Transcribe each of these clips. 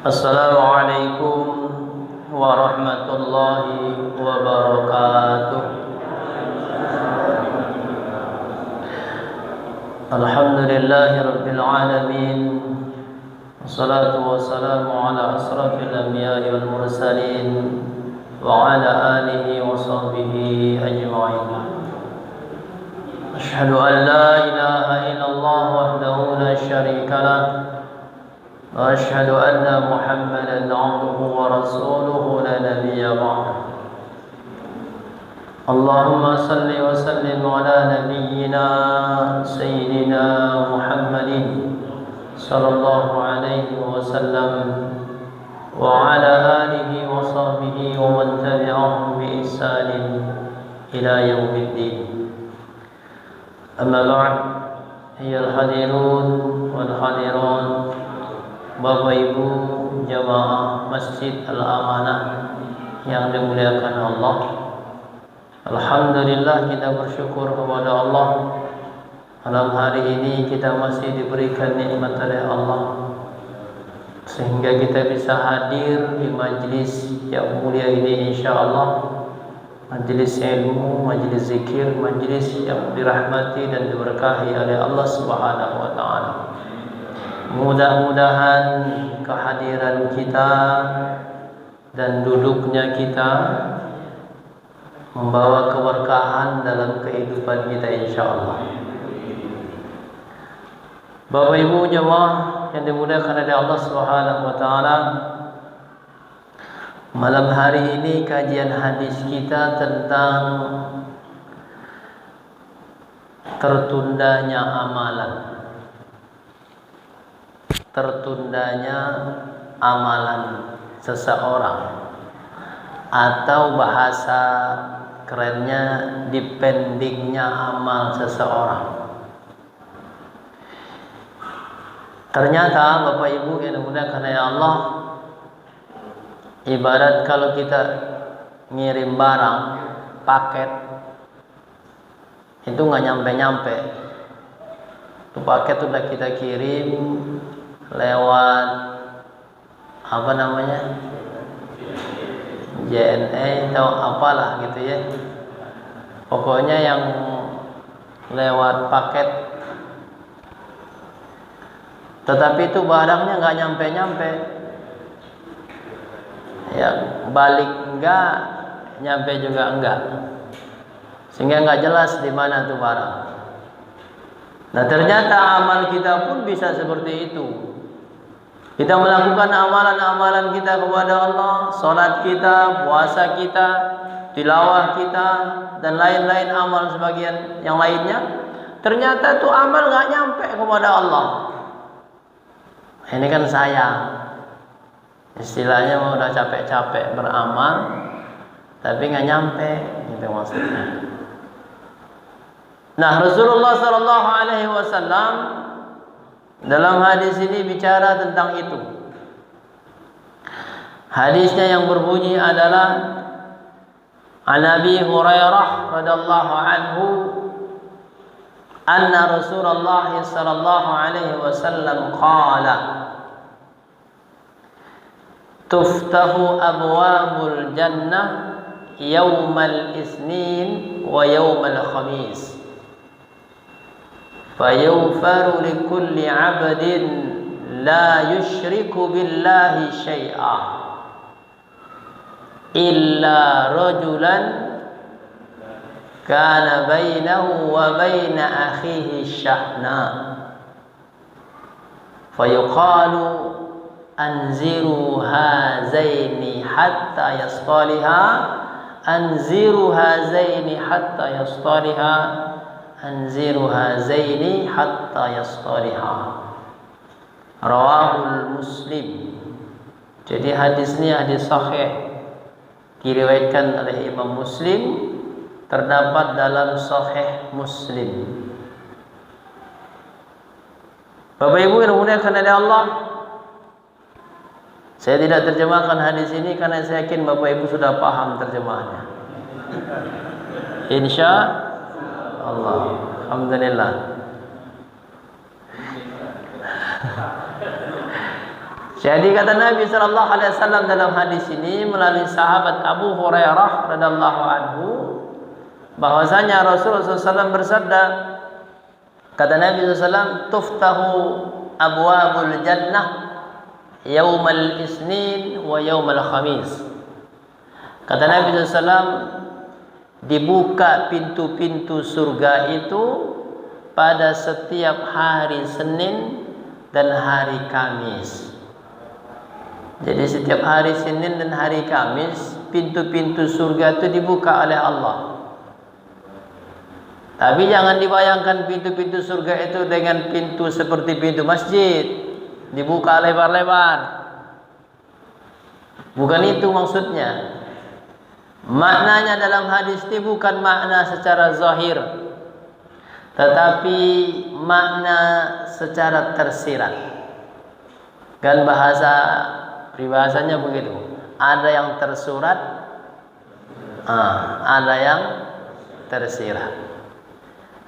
Assalamualaikum warahmatullahi wabarakatuh. Alhamdulillahi rabbil alamin. Wassalatu wassalamu ala asrafil anbiya'i wal mursalin wa ala alihi wa sahbihi ajma'in. Asyhadu an la ilaha illallah wahdahu la syarika lah wa asyhadu anna Muhammadan 'abduhu wa rasuluhu la nabiyya ba'dahu. Allahumma salli wa sallim ala nabiyyina sayyidina Muhammadin sallallahu alaihi wasallam wa ala alihi wa sahbihi wa man tabi'ahum bi ihsanin ila yaumiddin. Amma ba'd, ayyuhal hadirun wal hadirat, Bapak Ibu jamaah Masjid Al-Amanah yang dimuliakan Allah. Alhamdulillah, kita bersyukur kepada Allah. Malam hari ini kita masih diberikan nikmat oleh Allah sehingga kita bisa hadir di majlis yang mulia ini, insyaallah. Majlis ilmu, majlis zikir, majlis yang dirahmati dan diberkahi oleh Allah Subhanahu wa taala. Mudah-mudahan kehadiran kita dan duduknya kita membawa keberkahan dalam kehidupan kita, insyaallah. Bapak Ibu jemaah yang dimuliakan oleh Allah Subhanahu wa taala, malam hari ini kajian hadis kita tentang tertundanya amalan. Tertundanya amalan seseorang, atau bahasa kerennya dipendingnya amal seseorang. Ternyata Bapak Ibu yang dimuliakan oleh Allah, ibarat kalau kita ngirim barang paket itu nggak nyampe-nyampe. Itu paket udah kita kirim lewat apa namanya, JNE atau apalah gitu ya. Pokoknya yang lewat paket, tetapi itu barangnya nggak nyampe-nyampe. Ya, balik enggak, nyampe juga enggak, sehingga nggak jelas di mana tuh barang. Nah, ternyata amal kita pun bisa seperti itu. Kita melakukan amalan-amalan kita kepada Allah, salat kita, puasa kita, tilawah kita, dan lain-lain amal sebagian yang lainnya. Ternyata tuh amal nggak nyampe kepada Allah. Ini kan sayang. Istilahnya mau udah capek-capek beramal, tapi nggak nyampe, gitu maksudnya. Nah, Rasulullah Sallallahu Alaihi Wasallam dalam hadis ini bicara tentang itu. Hadisnya yang berbunyi adalah An Abi Hurairah radhiyallahu anhu anna Rasulullah sallallahu alaihi wasallam qala tuftahu abwabul jannah yawmal isnin wa yawmal khamis fayughfaru likulli 'abdin la yushriku billahi syai'a illa rajulan kana bainahu wa baina akhihi syahna fayuqalu anziru hazaini hatta yastaliha anziru hazaini hatta yastaliha anziru hazaini hatta yastaliha. Rawahul Muslim. Jadi hadis ini hadis sahih, diriwayatkan oleh Imam Muslim, terdapat dalam Sahih Muslim. Bapak Ibu yang dimuliakan oleh Allah, saya tidak terjemahkan hadis ini karena saya yakin Bapak Ibu sudah paham terjemahannya. Insya Allah. Alhamdulillah. Jadi kata Nabi sallallahu alaihi wasallam dalam hadis ini melalui sahabat Abu Hurairah radhiyallahu anhu bahwasanya Rasulullah SAW bersabda, kata Nabi SAW, tuftahu abwabul jannah yaumal isnin wa yaumal khamis. Kata Nabi SAW, dibuka pintu-pintu surga itu pada setiap hari Senin dan hari Kamis. Jadi setiap hari Senin dan hari Kamis pintu-pintu surga itu dibuka oleh Allah. Tapi jangan dibayangkan pintu-pintu surga itu dengan pintu seperti pintu masjid, dibuka lebar-lebar. Bukan itu maksudnya. Maknanya dalam hadis ini bukan makna secara zahir, tetapi makna secara tersirat. Kan peribahasanya begitu. Ada yang tersurat, ada yang tersirat.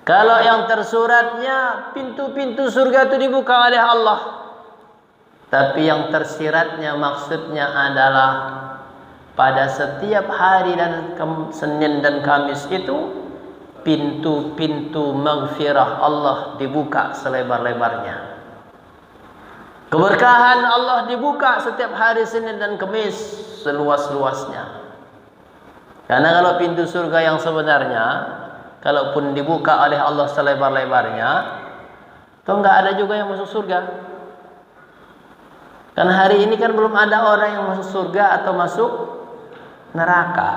Kalau yang tersuratnya pintu-pintu surga itu dibuka oleh Allah. Tapi yang tersiratnya maksudnya adalah pada setiap hari dan Senin dan Kamis itu pintu-pintu maghfirah Allah dibuka selebar-lebarnya. Keberkahan Allah dibuka setiap hari Senin dan Kamis seluas-luasnya. Karena kalau pintu surga yang sebenarnya, kalaupun dibuka oleh Allah selebar-lebarnya, toh nggak ada juga yang masuk surga. Karena hari ini kan belum ada orang yang masuk surga atau masuk neraka.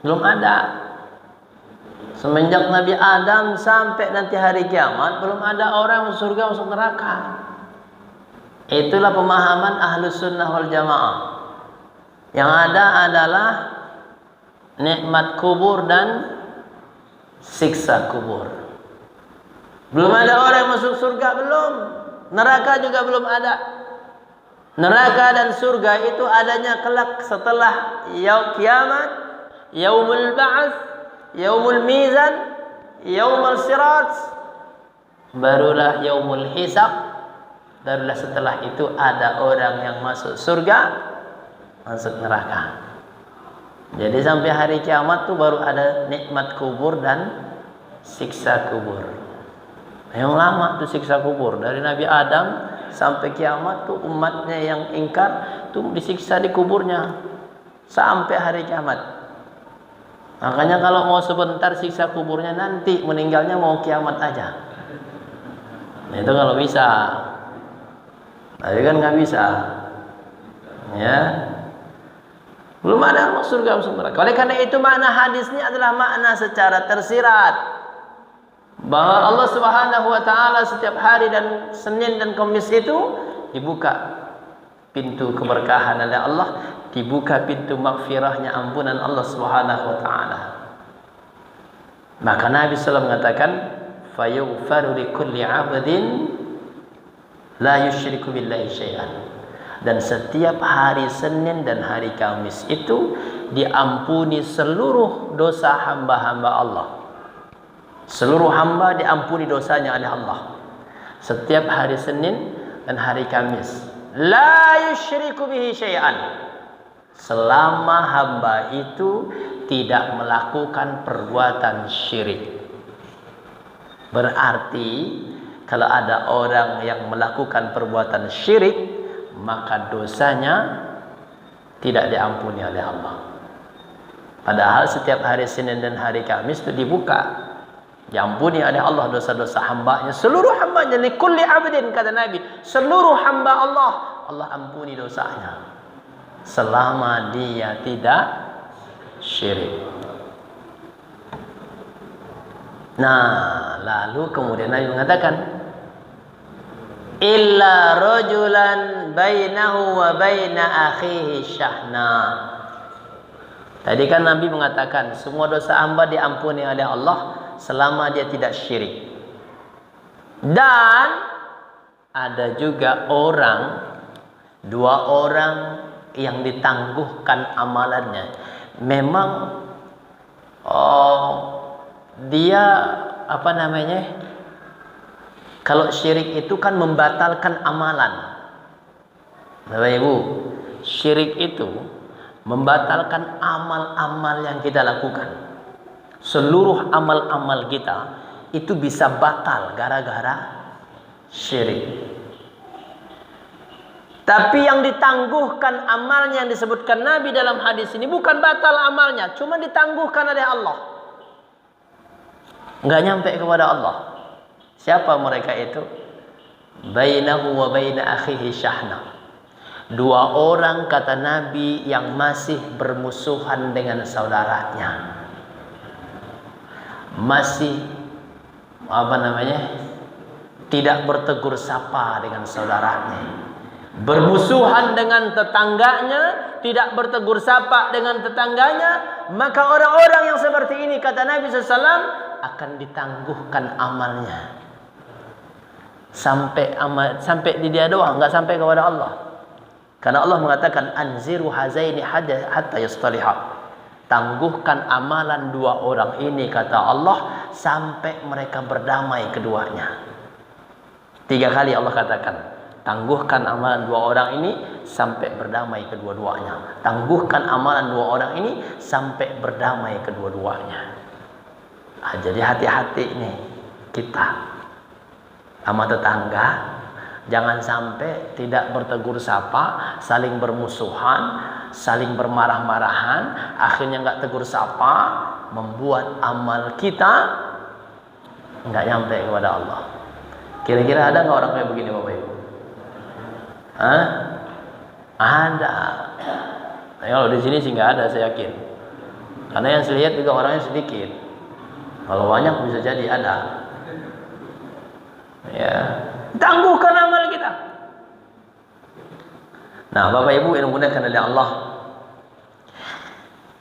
Belum ada. Semenjak Nabi Adam sampai nanti hari kiamat, belum ada orang yang masuk surga masuk neraka. Itulah pemahaman Ahlus Sunnah wal Jamaah. Yang ada adalah nikmat kubur dan siksa kubur. Belum ada orang yang masuk surga, belum. Neraka juga belum ada. Neraka dan surga itu adanya kelak setelah kiamat, yaumul ba'ats, yaumul mizan, yaumul sirat, barulah yaumul hisab. Barulah setelah itu ada orang yang masuk surga, masuk neraka. Jadi sampai hari kiamat tuh baru ada nikmat kubur dan siksa kubur. Yang lama tuh siksa kubur, dari Nabi Adam sampai kiamat tuh umatnya yang ingkar tuh disiksa di kuburnya sampai hari kiamat. Makanya kalau mau sebentar siksa kuburnya, nanti meninggalnya mau kiamat aja. Nah, itu kalau bisa. Tapi kan nggak bisa. Ya. Belum ada yang masuk surga masuk neraka. Oleh karena itu makna hadis ini adalah makna secara tersirat, bahwa Allah Subhanahu wa taala setiap hari dan Senin dan Kamis itu dibuka pintu keberkahan oleh Allah, dibuka pintu maghfirahnya, ampunan Allah Subhanahu wa taala. Maka Nabi sallallahu mengatakan, "Fayughfaru likulli 'abdin la yusyriku billahi syai'an." Dan setiap hari Senin dan hari Kamis itu diampuni seluruh dosa hamba-hamba Allah. Seluruh hamba diampuni dosanya oleh Allah setiap hari Senin dan hari Kamis. La yusyriku bihi syai'an, selama hamba itu tidak melakukan perbuatan syirik. Berarti kalau ada orang yang melakukan perbuatan syirik, maka dosanya tidak diampuni oleh Allah. Padahal setiap hari Senin dan hari Kamis itu dibuka, diampuni oleh Allah dosa-dosa hambanya, seluruh hambanya. Likulli abdin, kata Nabi, seluruh hamba Allah, Allah ampuni dosanya selama dia tidak syirik. Nah, lalu kemudian Nabi mengatakan, illa rajulan bainahu wa baina akhihi syahna. Tadi kan Nabi mengatakan semua dosa hamba diampuni oleh Allah selama dia tidak syirik. Dan ada juga dua orang yang ditangguhkan amalannya. Memang dia kalau syirik itu kan membatalkan amalan. Bapak Ibu, syirik itu membatalkan amal-amal yang kita lakukan. Seluruh amal-amal kita itu bisa batal gara-gara syirik. Tapi yang ditangguhkan amalnya yang disebutkan Nabi dalam hadis ini bukan batal amalnya, cuma ditangguhkan oleh Allah. Enggak nyampe kepada Allah. Siapa mereka itu? Bainahu wa baina akhihi syahna. Dua orang kata Nabi yang masih bermusuhan dengan saudaranya. Masih tidak bertegur sapa dengan saudaranya. Bermusuhan dengan tetangganya, tidak bertegur sapa dengan tetangganya, maka orang-orang yang seperti ini kata Nabi SAW akan ditangguhkan amalnya sampai di dia doang, nggak sampai kepada Allah. Karena Allah mengatakan anziru hazaini hatta yastaliha. Tangguhkan amalan dua orang ini kata Allah sampai mereka berdamai keduanya. 3 kali Allah katakan tangguhkan amalan dua orang ini sampai berdamai kedua-duanya. Tangguhkan amalan dua orang ini sampai berdamai kedua-duanya. Jadi hati-hati nih kita sama tetangga, jangan sampai tidak bertegur sapa, saling bermusuhan, saling bermarah-marahan, akhirnya nggak tegur sapa, membuat amal kita nggak nyampe kepada Allah. Kira-kira ada nggak orang kayak begini, Bapak Ibu? Ada. Nah, kalau di sini sih nggak ada, saya yakin. Karena yang saya lihat juga orangnya sedikit. Kalau banyak bisa jadi ada. Ya, tangguhkan amal kita. Nah, Bapak Ibu yang dimuliakan oleh Allah,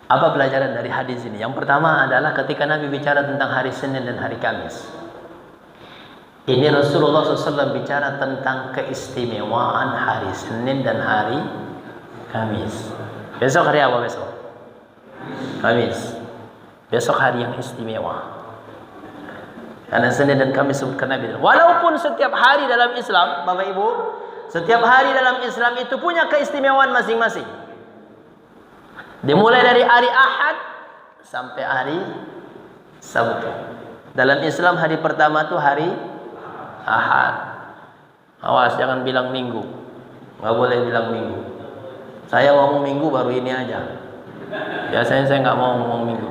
apa pelajaran dari hadis ini? Yang pertama adalah ketika Nabi bicara tentang hari Senin dan hari Kamis, ini Rasulullah SAW bicara tentang keistimewaan hari Senin dan hari Kamis. Besok hari apa besok? Kamis. Besok hari yang istimewa. Karena Senin dan Kamis sebutkan Nabi. Walaupun setiap hari dalam Islam, Bapak Ibu, setiap hari dalam Islam itu punya keistimewaan masing-masing. Dimulai dari hari Ahad sampai hari Sabtu. Dalam Islam hari pertama itu hari Ahad. Awas jangan bilang Minggu. Nggak boleh bilang Minggu. Saya ngomong Minggu baru ini aja. Biasanya saya nggak mau ngomong Minggu.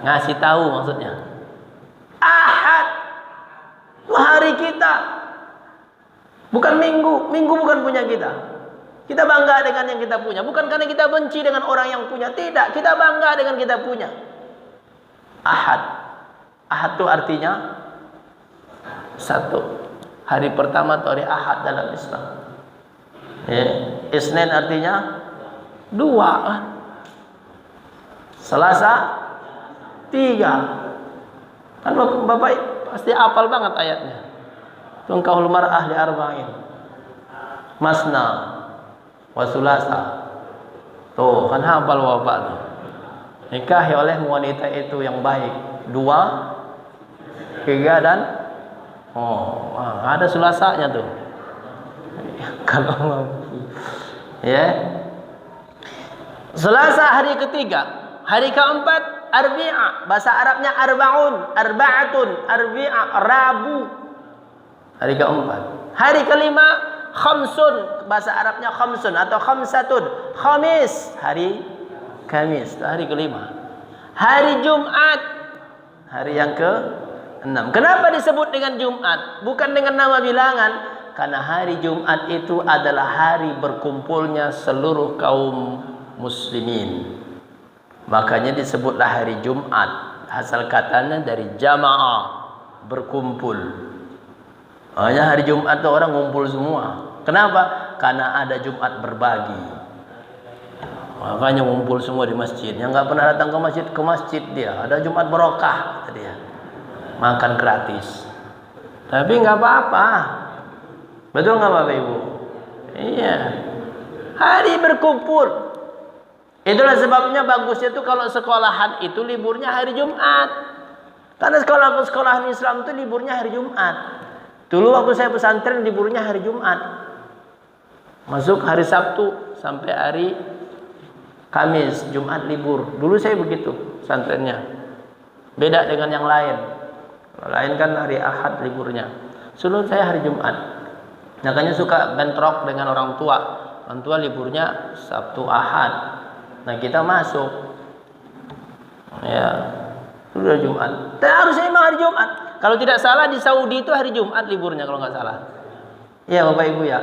Ngasih tahu maksudnya. Ahad, hari kita, bukan Minggu. Minggu bukan punya kita. Kita bangga dengan yang kita punya. Bukan karena kita benci dengan orang yang punya. Tidak, kita bangga dengan kita punya. Ahad. Ahad itu artinya satu. Hari pertama itu hari Ahad dalam Islam. Isnin artinya dua. Selasa 3. Kan Bapak pasti hafal banget ayatnya. Tungkahul mar'ah li arba'in. Masna wa sulasa. Tuh, kan hafal Bapak tuh. Nikahi oleh wanita itu yang baik 2, 3 dan ada sulasanya tuh. Kalau ya. Selasa hari ketiga, hari keempat Arbi'a, bahasa Arabnya arba'un, arba'atun, arbi'a, Rabu. Hari keempat. Hari kelima khamsun, bahasa Arabnya khamsun atau khamsatun, Khamis, hari Kamis, hari kelima. Hari Jumat, hari yang ke-6. Kenapa disebut dengan Jumat? Bukan dengan nama bilangan, karena hari Jumat itu adalah hari berkumpulnya seluruh kaum muslimin. Makanya disebutlah hari Jumat. Asal katanya dari jamaah, berkumpul. Hanya hari Jumat itu orang ngumpul semua. Kenapa? Karena ada Jumat berbagi. Makanya ngumpul semua di masjid. Yang nggak pernah datang ke masjid dia. Ada Jumat barokah dia. Makan gratis. Tapi nggak apa-apa. Betul nggak Bapak Ibu? Iya. Hari berkumpul. Itulah sebabnya bagusnya itu kalau sekolahan itu liburnya hari Jumat. Karena sekolahan Islam itu liburnya hari Jumat. Dulu waktu saya pesantren liburnya hari Jumat. Masuk hari Sabtu sampai hari Kamis, Jumat libur. Dulu saya begitu santrennya. Beda dengan yang lain. Yang lain kan hari Ahad liburnya. Dulu saya hari Jumat. Makanya suka bentrok dengan orang tua. Orang tua liburnya Sabtu Ahad. Nah kita masuk. Ya, sudah Jumat. Dan harusnya memang hari Jumat. Kalau tidak salah di Saudi itu hari Jumat liburnya kalau nggak salah. Iya Bapak Ibu ya.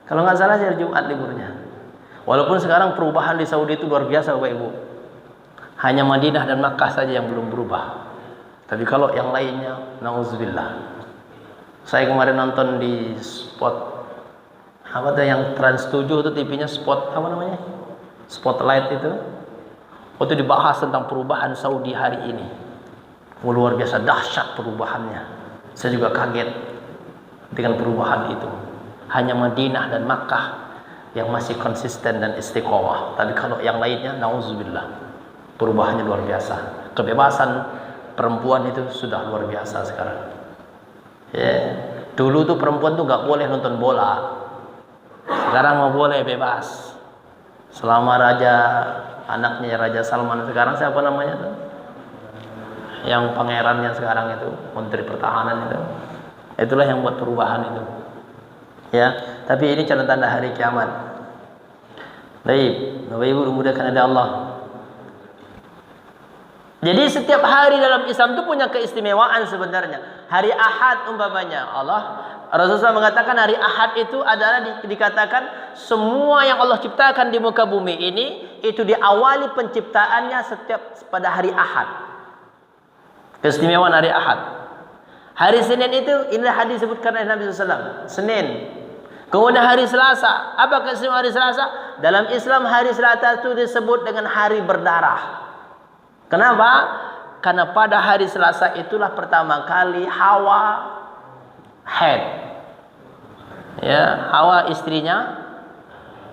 Kalau nggak salah hari Jumat liburnya. Walaupun sekarang perubahan di Saudi itu luar biasa Bapak Ibu. Hanya Madinah dan Makkah saja yang belum berubah. Tapi kalau yang lainnya, nauzubillah. Saya kemarin nonton di spot apa tuh yang Trans 7 itu TV-nya spot apa namanya? Spotlight itu. Waktu dibahas tentang perubahan Saudi hari ini. Luar biasa dahsyat perubahannya. Saya juga kaget dengan perubahan itu. Hanya Madinah dan Makkah yang masih konsisten dan istiqomah. Tapi kalau yang lainnya, nauzubillah, perubahannya luar biasa. Kebebasan perempuan itu sudah luar biasa sekarang. Ya, dulu tuh perempuan tuh nggak boleh nonton bola. Sekarang mau boleh bebas. Selama anaknya Raja Salman sekarang siapa namanya tuh? Yang pangerannya sekarang itu, Menteri Pertahanan itu. Itulah yang buat perubahan itu. Ya, tapi ini tanda-tanda hari kiamat. Baik, Bapak Ibu dimudahkan oleh Allah. Jadi setiap hari dalam Islam itu punya keistimewaan sebenarnya. Hari Ahad umpamanya Rasulullah mengatakan hari Ahad itu adalah dikatakan semua yang Allah ciptakan di muka bumi ini itu diawali penciptaannya setiap pada hari Ahad. Keistimewaan hari Ahad. Hari Senin itu inilah hadis disebutkan oleh Nabi SAW. Senin. Kemudian hari Selasa. Apa keistimewaan hari Selasa? Dalam Islam hari Selasa itu disebut dengan hari berdarah. Kenapa? Karena pada hari Selasa itulah pertama kali Hawa haid. Ya, Hawa istrinya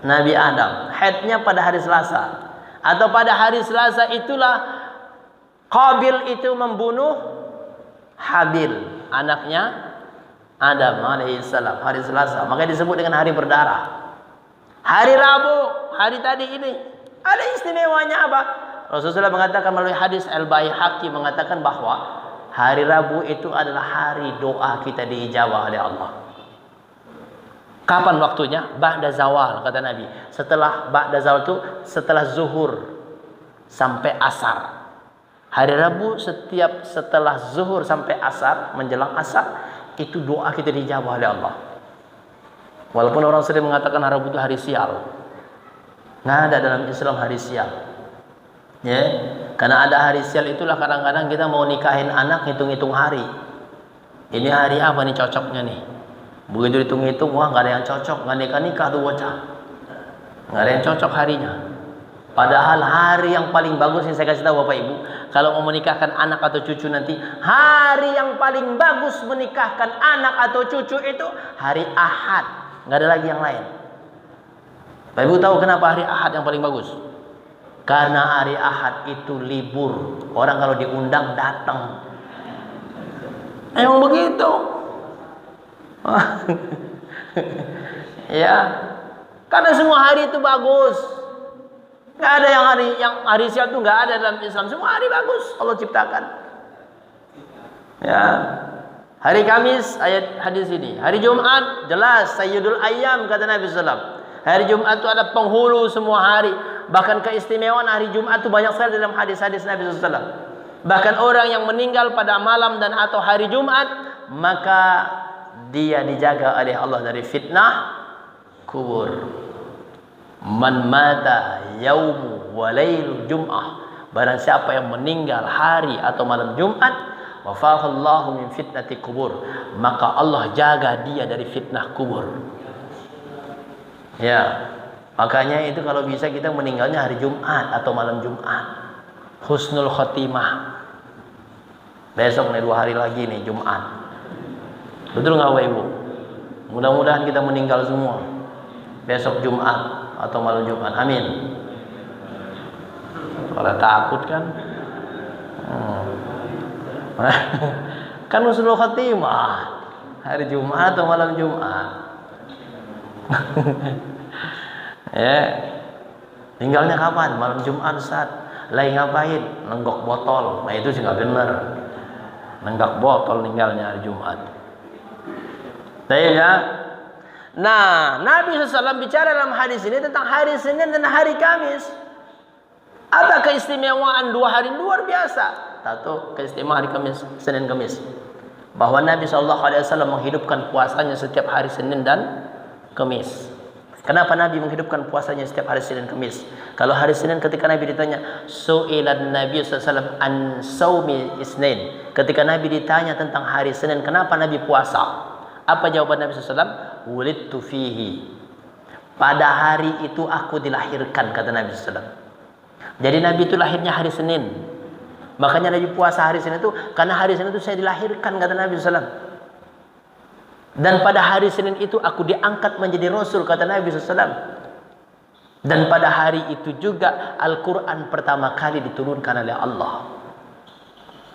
Nabi Adam. Haidnya pada hari Selasa. Atau pada hari Selasa itulah Qabil itu membunuh Habil, anaknya Adam alaihissalam, hari Selasa. Makanya disebut dengan hari berdarah. Hari Rabu, hari tadi ini, ada istimewanya apa? Rasulullah mengatakan melalui hadis Al-Baihaqi mengatakan bahwa hari Rabu itu adalah hari doa kita diijabah oleh Allah. Kapan waktunya? Ba'da zawal, kata Nabi. Setelah ba'da zawal itu setelah zuhur sampai asar. Hari Rabu setiap setelah zuhur sampai asar, menjelang asar, itu doa kita dijawab oleh Allah. Walaupun orang sering mengatakan hari Rabu itu hari sial. Nggak ada dalam Islam hari sial. Ya, karena ada hari sial itulah kadang-kadang kita mau nikahin anak hitung-hitung hari. Ini hari apa nih cocoknya nih? Begitu hitung-hitung, wah nggak ada yang cocok, nggak nikah-nikah tuh bocah. Nggak ada yang cocok harinya. Padahal hari yang paling bagus yang saya kasih tahu Bapak Ibu, kalau mau menikahkan anak atau cucu nanti, hari yang paling bagus menikahkan anak atau cucu itu hari Ahad, nggak ada lagi yang lain. Bapak Ibu tahu kenapa hari Ahad yang paling bagus? Karena hari Ahad itu libur, orang kalau diundang datang. Emang begitu? Ya, karena semua hari itu bagus. Nggak ada yang hari sial itu nggak ada dalam Islam. Semua hari bagus Allah ciptakan. Ya, hari Kamis ayat hadis ini. Hari Jumat jelas Sayyidul Ayyam kata Nabi SAW. Hari Jumat itu ada penghulu semua hari. Bahkan keistimewaan hari Jumat itu banyak sekali dalam hadis-hadis Nabi SAW. Bahkan orang yang meninggal pada malam dan atau hari Jumat, maka dia dijaga oleh Allah dari fitnah kubur. Man mata yaumu wa lailul jum'ah, barang siapa yang meninggal hari atau malam Jumat, wafaqallahu min fitnati kubur, maka Allah jaga dia dari fitnah kubur. Ya, makanya itu kalau bisa kita meninggalnya hari Jumat atau malam Jumat, husnul khotimah. Besok nih 2 hari lagi nih Jumat, betul nggak Bapak Ibu? Mudah-mudahan kita meninggal semua besok Jumat atau malam Jumat. Amin. Kalau takut kan? Kan husnul khotimah hari Jumat atau malam Jumat. Ya. Tinggalnya kapan? Malam Jumat, Ustaz. Lagi ngapain? Nenggok botol. Nah itu sih nggak benar. Nenggok botol tinggalnya hari Jumat. Baik ya. Nah, Nabi SAW bicara dalam hadis ini tentang hari Senin dan hari Kamis. Apa keistimewaan dua hari luar biasa? Satu, keistimewaan hari Kamis, Senin Kamis. Bahwa Nabi SAW menghidupkan puasanya setiap hari Senin dan Kamis. Kenapa Nabi menghidupkan puasanya setiap hari Senin Kamis? Kalau hari Senin ketika Nabi ditanya, Su'ilan Nabi SAW an saumi isnin. Ketika Nabi ditanya tentang hari Senin, kenapa Nabi puasa? Apa jawaban Nabi SAW? Wulidtu fihi. Pada hari itu aku dilahirkan, kata Nabi SAW. Jadi Nabi itu lahirnya hari Senin. Makanya Nabi puasa hari Senin itu, karena hari Senin itu saya dilahirkan, kata Nabi SAW. Dan pada hari Senin itu aku diangkat menjadi Rasul, kata Nabi SAW. Dan pada hari itu juga Al-Quran pertama kali diturunkan oleh Allah.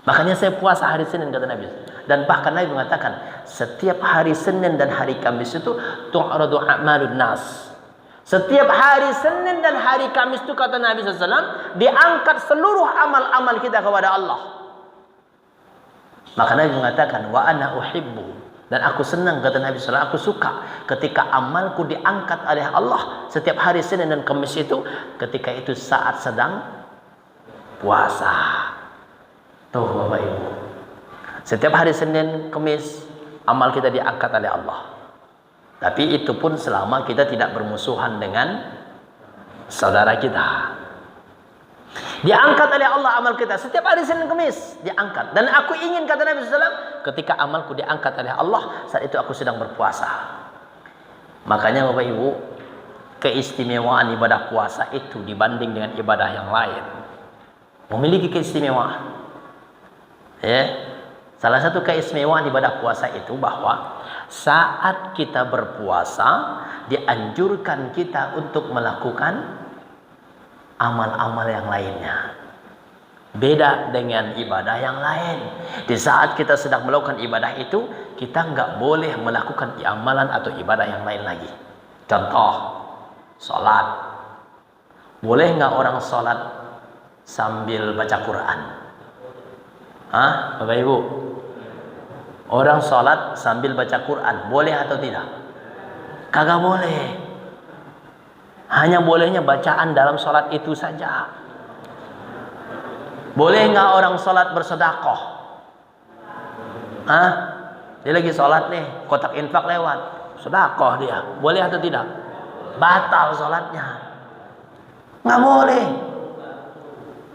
Makanya saya puasa hari Senin, kata Nabi. Dan bahkan Nabi mengatakan, setiap hari Senin dan hari Kamis itu tu'radu a'malun nas. Setiap hari Senin dan hari Kamis itu, kata Nabi SAW, diangkat seluruh amal-amal kita kepada Allah. Maka Nabi mengatakan, wa ana uhibbu. Dan aku senang, kata Nabi SAW, aku suka ketika amalku diangkat oleh Allah setiap hari Senin dan Kamis itu, ketika itu saat sedang puasa. Tuh Bapak Ibu, setiap hari Senin, Kamis, amal kita diangkat oleh Allah. Tapi itu pun selama kita tidak bermusuhan dengan saudara kita. Diangkat oleh Allah amal kita setiap hari Senin Kamis, diangkat. Dan aku ingin, kata Nabi SAW, ketika amalku diangkat oleh Allah, saat itu aku sedang berpuasa. Makanya Bapak Ibu, keistimewaan ibadah puasa itu dibanding dengan ibadah yang lain memiliki keistimewaan. Ya, salah satu keistimewaan ibadah puasa itu bahwa saat kita berpuasa dianjurkan kita untuk melakukan amal-amal yang lainnya. Beda dengan ibadah yang lain. Di saat kita sedang melakukan ibadah itu, kita nggak boleh melakukan amalan atau ibadah yang lain lagi. Contoh, sholat. Boleh nggak orang sholat sambil baca Quran? Hah, Bapak Ibu? Orang sholat sambil baca Quran, boleh atau tidak? Kagak boleh. Hanya bolehnya bacaan dalam sholat itu saja. Boleh nggak orang sholat bersedekah? Hah? Dia lagi sholat nih, kotak infak lewat, sedekah dia. Boleh atau tidak? Batal sholatnya. Nggak boleh.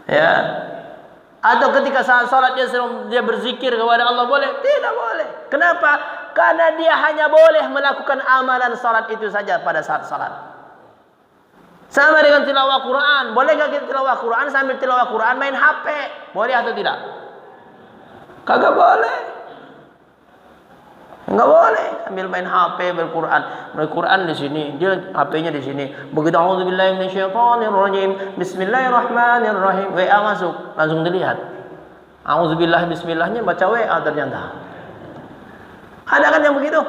Ya. Atau ketika saat sholat dia berzikir kepada Allah, boleh? Tidak boleh. Kenapa? Karena dia hanya boleh melakukan amalan sholat itu saja pada saat sholat. Sama dengan tilawah Quran. Boleh nggak kita tilawah Quran sambil tilawah Quran main HP? Boleh atau tidak? Kagak boleh. Nggak boleh sambil main HP berquran. Berquran di sini, dia HP-nya di sini. Begitu auzubillahi minasyaitonirrajim, bismillahirrahmanirrahim, WA masuk, langsung dilihat. Auzubillah bismillahnya baca WA ternyata. Ada kan yang begitu?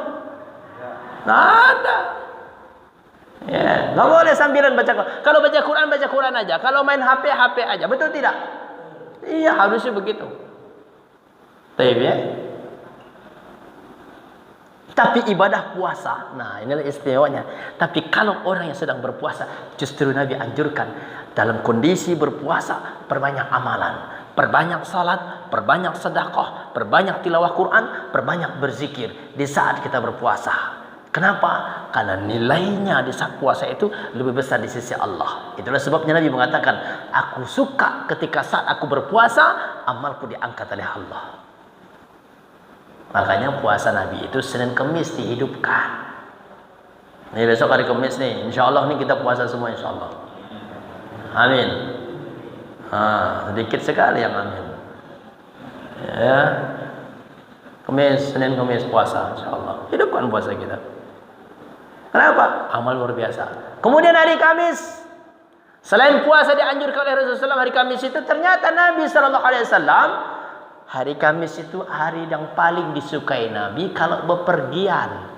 Nggak ada. Ya, nggak boleh sambilan baca Quran. Kalau baca Quran aja. Kalau main HP aja. Betul tidak? Iya, harusnya begitu. Baik ya. Tapi ibadah puasa, nah inilah istimewanya. Tapi kalau orang yang sedang berpuasa, justru Nabi anjurkan dalam kondisi berpuasa, perbanyak amalan, perbanyak salat, perbanyak sedekah, perbanyak tilawah Quran, perbanyak berzikir di saat kita berpuasa. Kenapa? Karena nilainya di saat puasa itu lebih besar di sisi Allah. Itulah sebabnya Nabi mengatakan, aku suka ketika saat aku berpuasa, amalku diangkat oleh Allah. Makanya puasa Nabi itu Senin Kamis dihidupkan. Nih besok hari Kamis nih, insya Allah nih kita puasa semua insya Allah. Amin. Sedikit sekali yang amin. Ya, Kamis, Senin Kamis puasa insya Allah. Hidupkan puasa kita. Kenapa? Amal luar biasa. Kemudian hari Kamis, selain puasa dianjurkan oleh Rasulullah SAW, hari Kamis itu ternyata Nabi SAW, hari Kamis itu hari yang paling disukai Nabi kalau bepergian.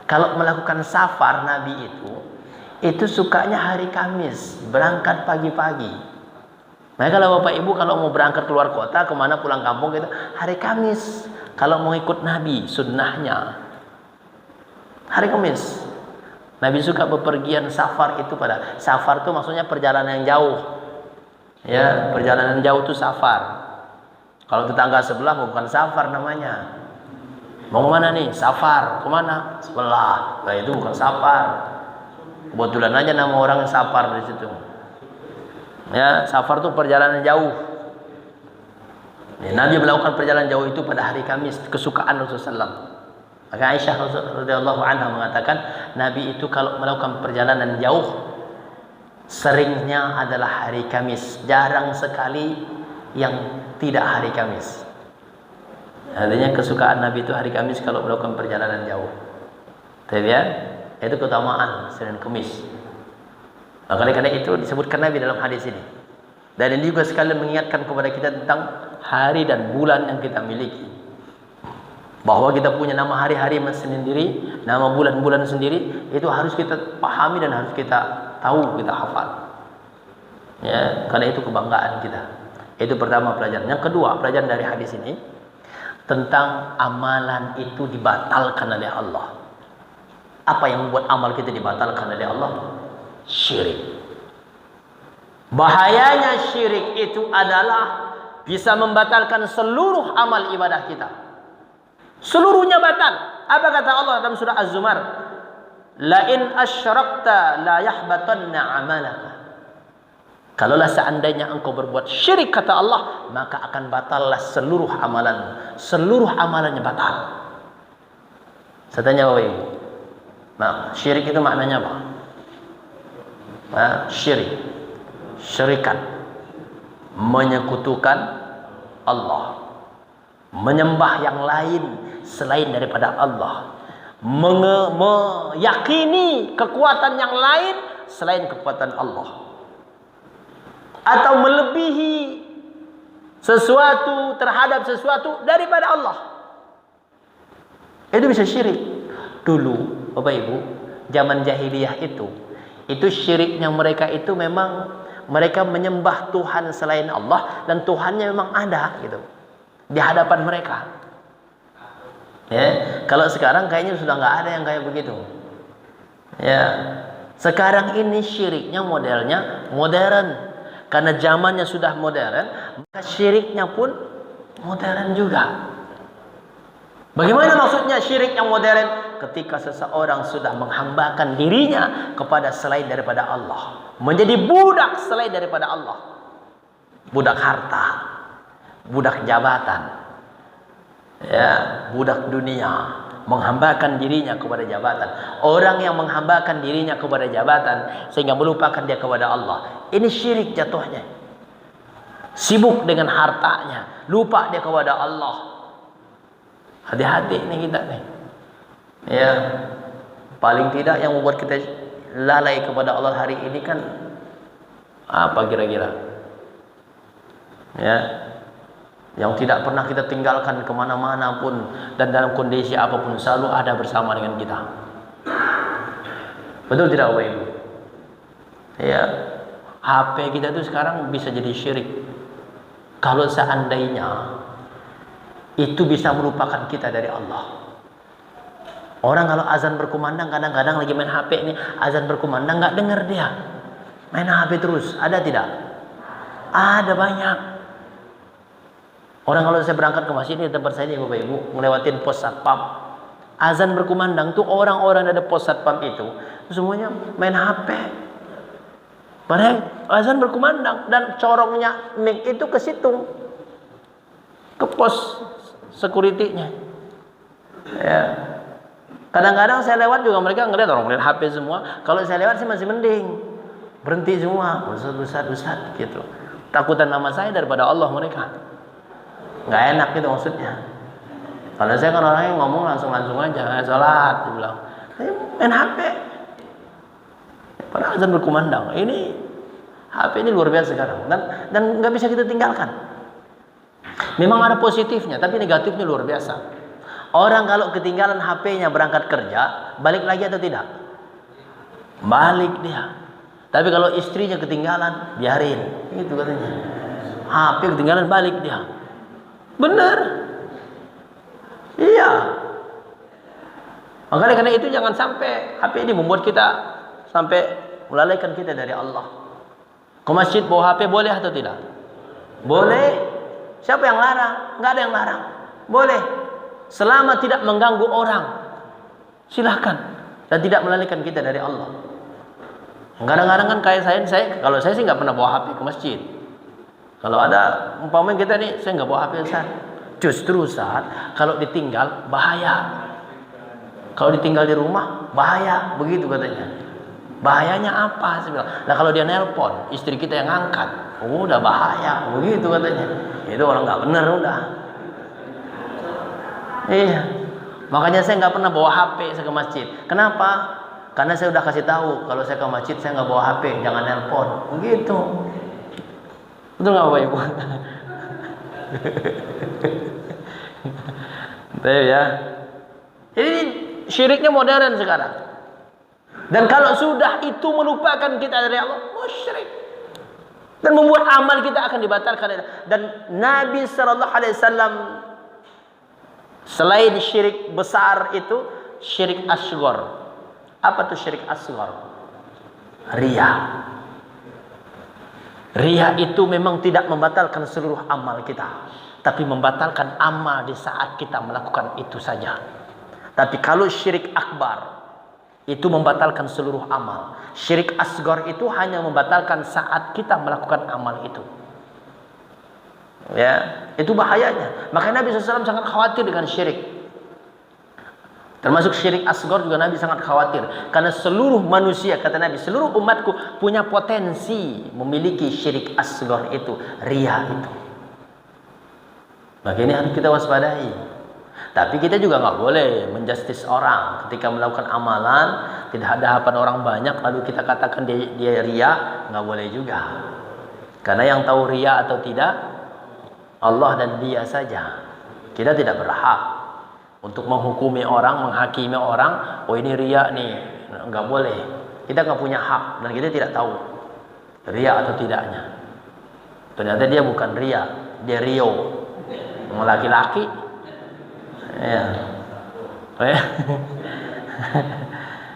Kalau melakukan safar Nabi itu sukanya hari Kamis, berangkat pagi-pagi. Nah, kalau Bapak Ibu kalau mau berangkat keluar kota, kemana pulang kampung gitu, hari Kamis. Kalau mau ikut Nabi, sunnahnya hari Kamis. Nabi suka bepergian safar itu safar itu maksudnya perjalanan yang jauh. Ya, perjalanan jauh itu safar. Kalau tetangga sebelah bukan safar namanya. Mau kemana nih? Safar. Kemana? Sebelah. Nah, itu bukan safar. Kebetulan aja nama orang yang safar di situ. Ya, safar itu perjalanan jauh. Ya, Nabi melakukan perjalanan jauh itu pada hari Kamis, kesukaan Rasulullah SAW. Maka Aisyah radhiyallahu anha mengatakan, Nabi itu kalau melakukan perjalanan jauh seringnya adalah hari Kamis, jarang sekali yang tidak hari Kamis. Artinya kesukaan Nabi itu hari Kamis kalau melakukan perjalanan jauh. Tapi ya, itu keutamaan Senin Kamis. Maka karena itu disebutkan Nabi dalam hadis ini. Dan ini juga sekalian mengingatkan kepada kita tentang hari dan bulan yang kita miliki. Bahwa kita punya nama hari-hari sendiri, nama bulan-bulan sendiri, itu harus kita pahami dan harus kita tahu, kita hafal. Ya, karena itu kebanggaan kita. Itu pertama pelajaran. Yang kedua, pelajaran dari hadis ini tentang amalan itu dibatalkan oleh Allah. Apa yang membuat amal kita dibatalkan oleh Allah? Syirik. Bahayanya syirik itu adalah bisa membatalkan seluruh amal ibadah kita. Seluruhnya batal. Apa kata Allah dalam surah Az-Zumar? La in asyrakta la yahbatanna amalaka. Kalaulah seandainya engkau berbuat syirik kata Allah, maka akan batallah seluruh amalan. Seluruh amalannya batal. Saya tanya Bapak Ibu. Nah, syirik itu maknanya apa? Nah, syirik. Syirikan. Menyekutukan Allah. Menyembah yang lain selain daripada Allah. Meyakini kekuatan yang lain selain kekuatan Allah. Atau melebihi sesuatu terhadap sesuatu daripada Allah. Itu bisa syirik. Dulu Bapak Ibu, zaman jahiliyah itu syiriknya mereka itu memang mereka menyembah Tuhan selain Allah, dan Tuhannya memang ada gitu di hadapan mereka. Ya, kalau sekarang kayaknya sudah nggak ada yang kayak begitu. Ya, sekarang ini syiriknya modelnya modern. Karena zamannya sudah modern, maka syiriknya pun modern juga. Bagaimana maksudnya syirik yang modern? Ketika seseorang sudah menghambakan dirinya kepada selain daripada Allah, menjadi budak selain daripada Allah. Budak harta, budak jabatan, ya, budak dunia, menghambakan dirinya kepada jabatan. Orang yang menghambakan dirinya kepada jabatan sehingga melupakan dia kepada Allah, ini syirik jatuhnya. Sibuk dengan hartanya, lupa dia kepada Allah. Hati-hati nih kita nih. Ya, paling tidak yang membuat kita lalai kepada Allah hari ini kan apa kira-kira? Ya, yang tidak pernah kita tinggalkan kemana-mana pun dan dalam kondisi apapun selalu ada bersama dengan kita. Betul tidak Bapak Ibu? Ya, HP kita itu sekarang bisa jadi syirik. Kalau seandainya itu bisa melupakan kita dari Allah. Orang kalau azan berkumandang kadang-kadang lagi main HP ini, azan berkumandang nggak dengar dia, main HP terus. Ada tidak? Ada banyak. Orang kalau saya berangkat ke masjid di tempat saya ini Bapak Ibu, ngelewatin pos satpam, azan berkumandang tuh orang-orang ada pos satpam itu semuanya main HP. Padahal azan berkumandang dan corongnya mic itu ke situ, ke pos security-nya. Ya. Kadang-kadang saya lewat juga mereka ngeliat orang ngeliat HP semua. Kalau saya lewat sih masih mending, berhenti semua, Ustaz gitu. Takutan nama saya daripada Allah mereka. Nggak enak gitu maksudnya. Kalau saya kan orangnya ngomong langsung aja, salat dibilang, main HP. Padahal azan berkumandang. Ini HP ini luar biasa sekarang dan nggak bisa kita tinggalkan. Memang ada positifnya, tapi negatifnya luar biasa. Orang kalau ketinggalan HP-nya berangkat kerja, balik lagi atau tidak? Balik dia. Tapi kalau istrinya ketinggalan, biarin. Itu katanya. HP ketinggalan, balik dia. Benar. Iya. Makanya karena itu jangan sampai HP ini membuat kita sampai melalaikan kita dari Allah. Ke masjid bawa HP boleh atau tidak? Boleh. Siapa yang larang? Enggak ada yang larang. Boleh. Selama tidak mengganggu orang. Silahkan. Dan tidak melalaikan kita dari Allah. Kadang-kadang kan kayak saya kalau saya sih nggak pernah bawa HP ke masjid. Kalau ada umpamanya kita nih, saya nggak bawa HP Ustaz. Justru Ustaz, kalau ditinggal bahaya. Kalau ditinggal di rumah bahaya, begitu katanya. Bahayanya apa? Saya bilang, nah kalau dia nelpon, istri kita yang angkat, udah bahaya, begitu katanya. Itu orang nggak benar udah. Iya, makanya saya nggak pernah bawa HP saya ke masjid. Kenapa? Karena saya udah kasih tahu kalau saya ke masjid saya nggak bawa HP, jangan nelpon, begitu. Betul nggak Bapak Ibu? Betul ya. Jadi syiriknya modern sekarang. Dan kalau sudah itu melupakan kita dari Allah, musyrik. Dan membuat amal kita akan dibatalkan. Dan Nabi Sallallahu Alaihi Wasallam selain syirik besar itu syirik asghar. Apa tuh syirik asghar? Riya. Riya itu memang tidak membatalkan seluruh amal kita, tapi membatalkan amal di saat kita melakukan itu saja. Tapi kalau syirik akbar itu membatalkan seluruh amal. Syirik asghar itu hanya membatalkan saat kita melakukan amal itu. Ya, itu bahayanya. Makanya Nabi SAW sangat khawatir dengan syirik. Termasuk syirik asghar juga Nabi sangat khawatir. Karena seluruh manusia, kata Nabi, seluruh umatku punya potensi memiliki syirik asghar itu, riya itu. Maka ini harus kita waspadai. Tapi kita juga nggak boleh menjustis orang ketika melakukan amalan tidak ada harapan orang banyak lalu kita katakan dia riya, nggak boleh juga. Karena yang tahu riya atau tidak Allah dan dia saja. Kita tidak berhak untuk menghukumi orang, menghakimi orang, oh ini riya nih, nggak boleh. Kita nggak punya hak dan kita tidak tahu riya atau tidaknya. Ternyata dia bukan riya, dia rio, laki-laki. Ya,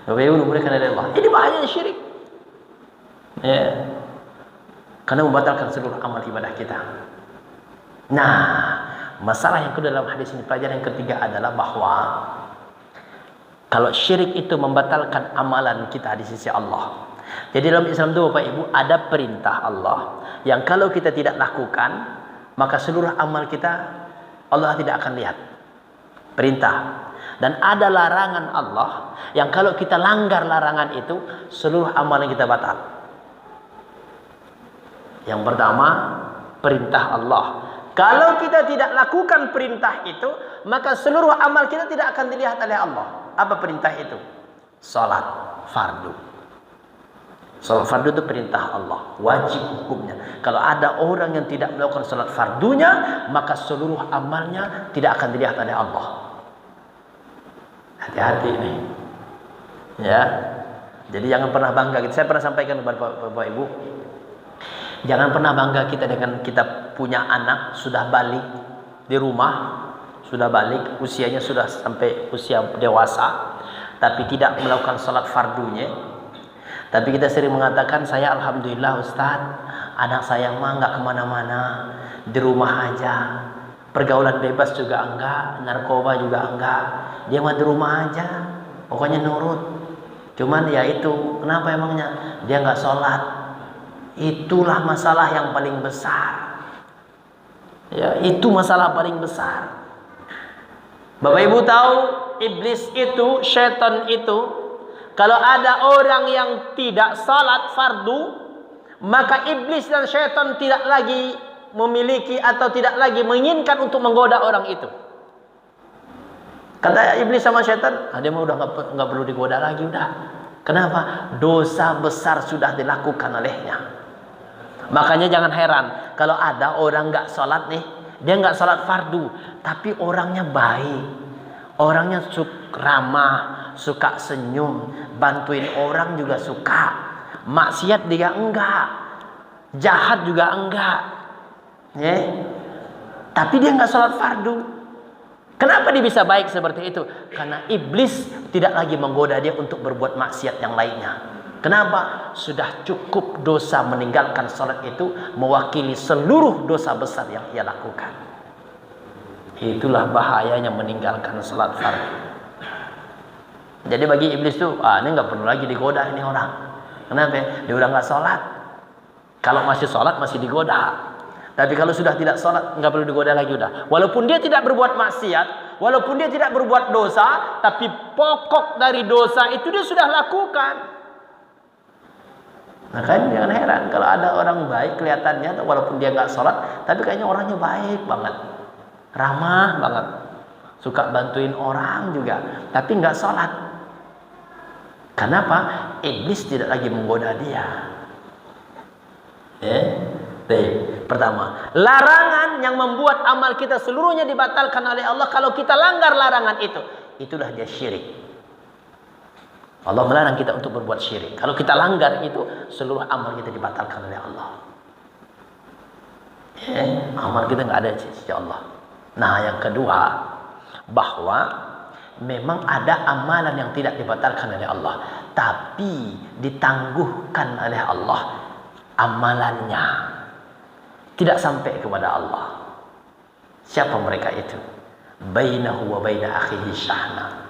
Bapak Ibu dimulakan dari Allah. Ini bahaya syirik. Ya, karena membatalkan seluruh amal ibadah kita. Nah, masalah yang kedua dalam hadis ini, pelajaran yang ketiga adalah bahwa kalau syirik itu membatalkan amalan kita di sisi Allah. Jadi dalam Islam itu Bapak Ibu ada perintah Allah yang kalau kita tidak lakukan maka seluruh amal kita Allah tidak akan lihat. Perintah. Dan ada larangan Allah yang kalau kita langgar larangan itu seluruh amalan kita batal. Yang pertama, perintah Allah. Kalau kita tidak lakukan perintah itu, maka seluruh amal kita tidak akan dilihat oleh Allah. Apa perintah itu? Salat fardu. Salat fardu itu perintah Allah, wajib hukumnya. Kalau ada orang yang tidak melakukan salat fardunya, maka seluruh amalnya tidak akan dilihat oleh Allah. Hati-hati ini. Ya. Jadi jangan pernah bangga. Saya pernah sampaikan kepada Bapak Ibu, jangan pernah bangga kita dengan kita punya anak sudah balik di rumah, sudah balik, usianya sudah sampai usia dewasa, tapi tidak melakukan salat fardunya. Tapi kita sering mengatakan, saya alhamdulillah Ustaz, anak saya mah nggak kemana-mana, di rumah aja, pergaulan bebas juga enggak, narkoba juga enggak, dia mah di rumah aja, pokoknya nurut. Cuman ya itu, kenapa emangnya? Dia nggak sholat. Itulah masalah yang paling besar. Ya, itu masalah paling besar. Bapak Ibu tahu, iblis itu, syaitan itu, kalau ada orang yang tidak salat fardu, maka iblis dan syaitan tidak lagi memiliki atau tidak lagi menginginkan untuk menggoda orang itu. Kata iblis sama syaitan, dia mah udah nggak perlu digoda lagi udah. Kenapa? Dosa besar sudah dilakukan olehnya. Makanya jangan heran kalau ada orang nggak sholat nih, dia nggak sholat fardu, tapi orangnya baik, Orangnya ramah, suka senyum, bantuin orang juga suka. Maksiat dia enggak, jahat juga enggak. Ya. Tapi dia enggak sholat fardu. Kenapa dia bisa baik seperti itu? Karena iblis tidak lagi menggoda dia untuk berbuat maksiat yang lainnya. Kenapa? Sudah cukup dosa meninggalkan sholat itu mewakili seluruh dosa besar yang ia lakukan. Itulah bahayanya meninggalkan sholat fardu. Jadi bagi iblis tuh, ini nggak perlu lagi digoda ini orang. Kenapa? Dia udah nggak sholat. Kalau masih sholat masih digoda. Tapi kalau sudah tidak sholat nggak perlu digoda lagi udah. Walaupun dia tidak berbuat maksiat, walaupun dia tidak berbuat dosa, tapi pokok dari dosa itu dia sudah lakukan. Nah kan jangan heran kalau ada orang baik kelihatannya walaupun dia nggak sholat, tapi kayaknya orangnya baik banget, ramah banget, suka bantuin orang juga, tapi nggak sholat. Kenapa? Iblis tidak lagi menggoda dia. Pertama, larangan yang membuat amal kita seluruhnya dibatalkan oleh Allah. Kalau kita langgar larangan itu, itulah dia syirik. Allah melarang kita untuk berbuat syirik. Kalau kita langgar itu, seluruh amal kita dibatalkan oleh Allah. Amal kita nggak ada sisi Allah. Nah, yang kedua, bahwa memang ada amalan yang tidak dibatalkan oleh Allah, tapi ditangguhkan oleh Allah amalannya, tidak sampai kepada Allah. Siapa mereka itu? Bainahu wa baina akhihi syahna.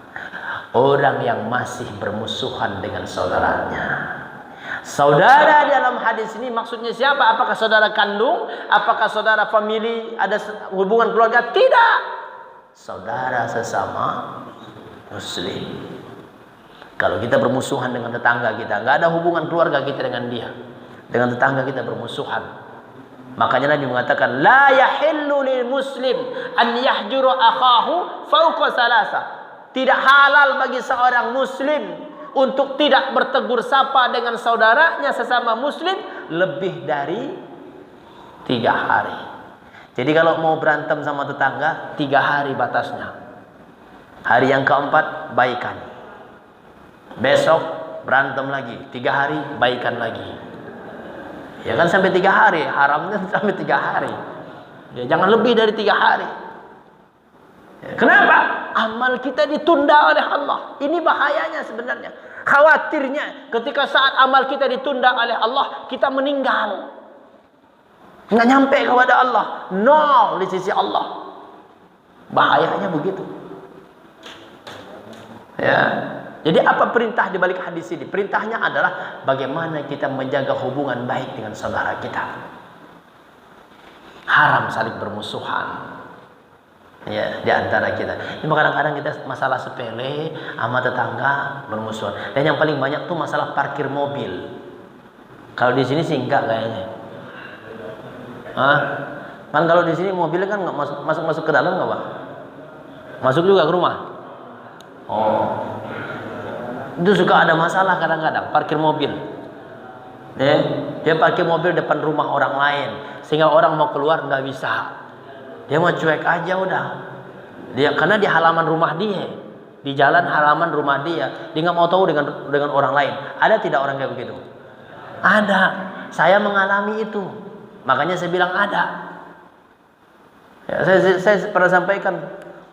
Orang yang masih bermusuhan dengan saudaranya. Saudara dalam hadis ini maksudnya siapa? Apakah saudara kandung? Apakah saudara famili? Ada hubungan keluarga? Tidak. Saudara sesama muslim. Kalau kita bermusuhan dengan tetangga kita, nggak ada hubungan keluarga kita dengan dia, dengan tetangga kita bermusuhan. Makanya Nabi mengatakan, la yahillu lil muslim an yahjura akhahu fawqa salasa. Tidak halal bagi seorang muslim untuk tidak bertegur sapa dengan saudaranya sesama muslim lebih dari 3 hari. Jadi kalau mau berantem sama tetangga, 3 hari batasnya. Hari yang keempat baikan. Besok berantem lagi, 3 hari baikan lagi. Ya kan sampai 3 hari, haramnya sampai 3 hari. Ya, jangan lebih dari 3 hari. Ya, kenapa? Amal kita ditunda oleh Allah. Ini bahayanya sebenarnya. Khawatirnya ketika saat amal kita ditunda oleh Allah, kita meninggal. Nggak nyampe kepada Allah. Nol di sisi Allah. Bahayanya begitu. Ya. Jadi apa perintah di balik hadis ini? Perintahnya adalah bagaimana kita menjaga hubungan baik dengan saudara kita. Haram saling bermusuhan. Ya, di antara kita. Ini kadang-kadang kita masalah sepele sama tetangga bermusuhan. Dan yang paling banyak tuh masalah parkir mobil. Kalau di sini sih enggak kayaknya. Kan kalau di sini mobilnya kan nggak masuk ke dalam nggak Pak? Masuk juga ke rumah. Oh. Itu suka ada masalah kadang-kadang parkir mobil. Dia parkir mobil depan rumah orang lain sehingga orang mau keluar nggak bisa. Dia mau cuek aja udah. Karena di halaman rumah dia, di jalan halaman rumah dia nggak mau tahu dengan orang lain. Ada tidak orang kayak begitu? Ada. Saya mengalami itu. Makanya saya bilang ada. Ya, saya pernah sampaikan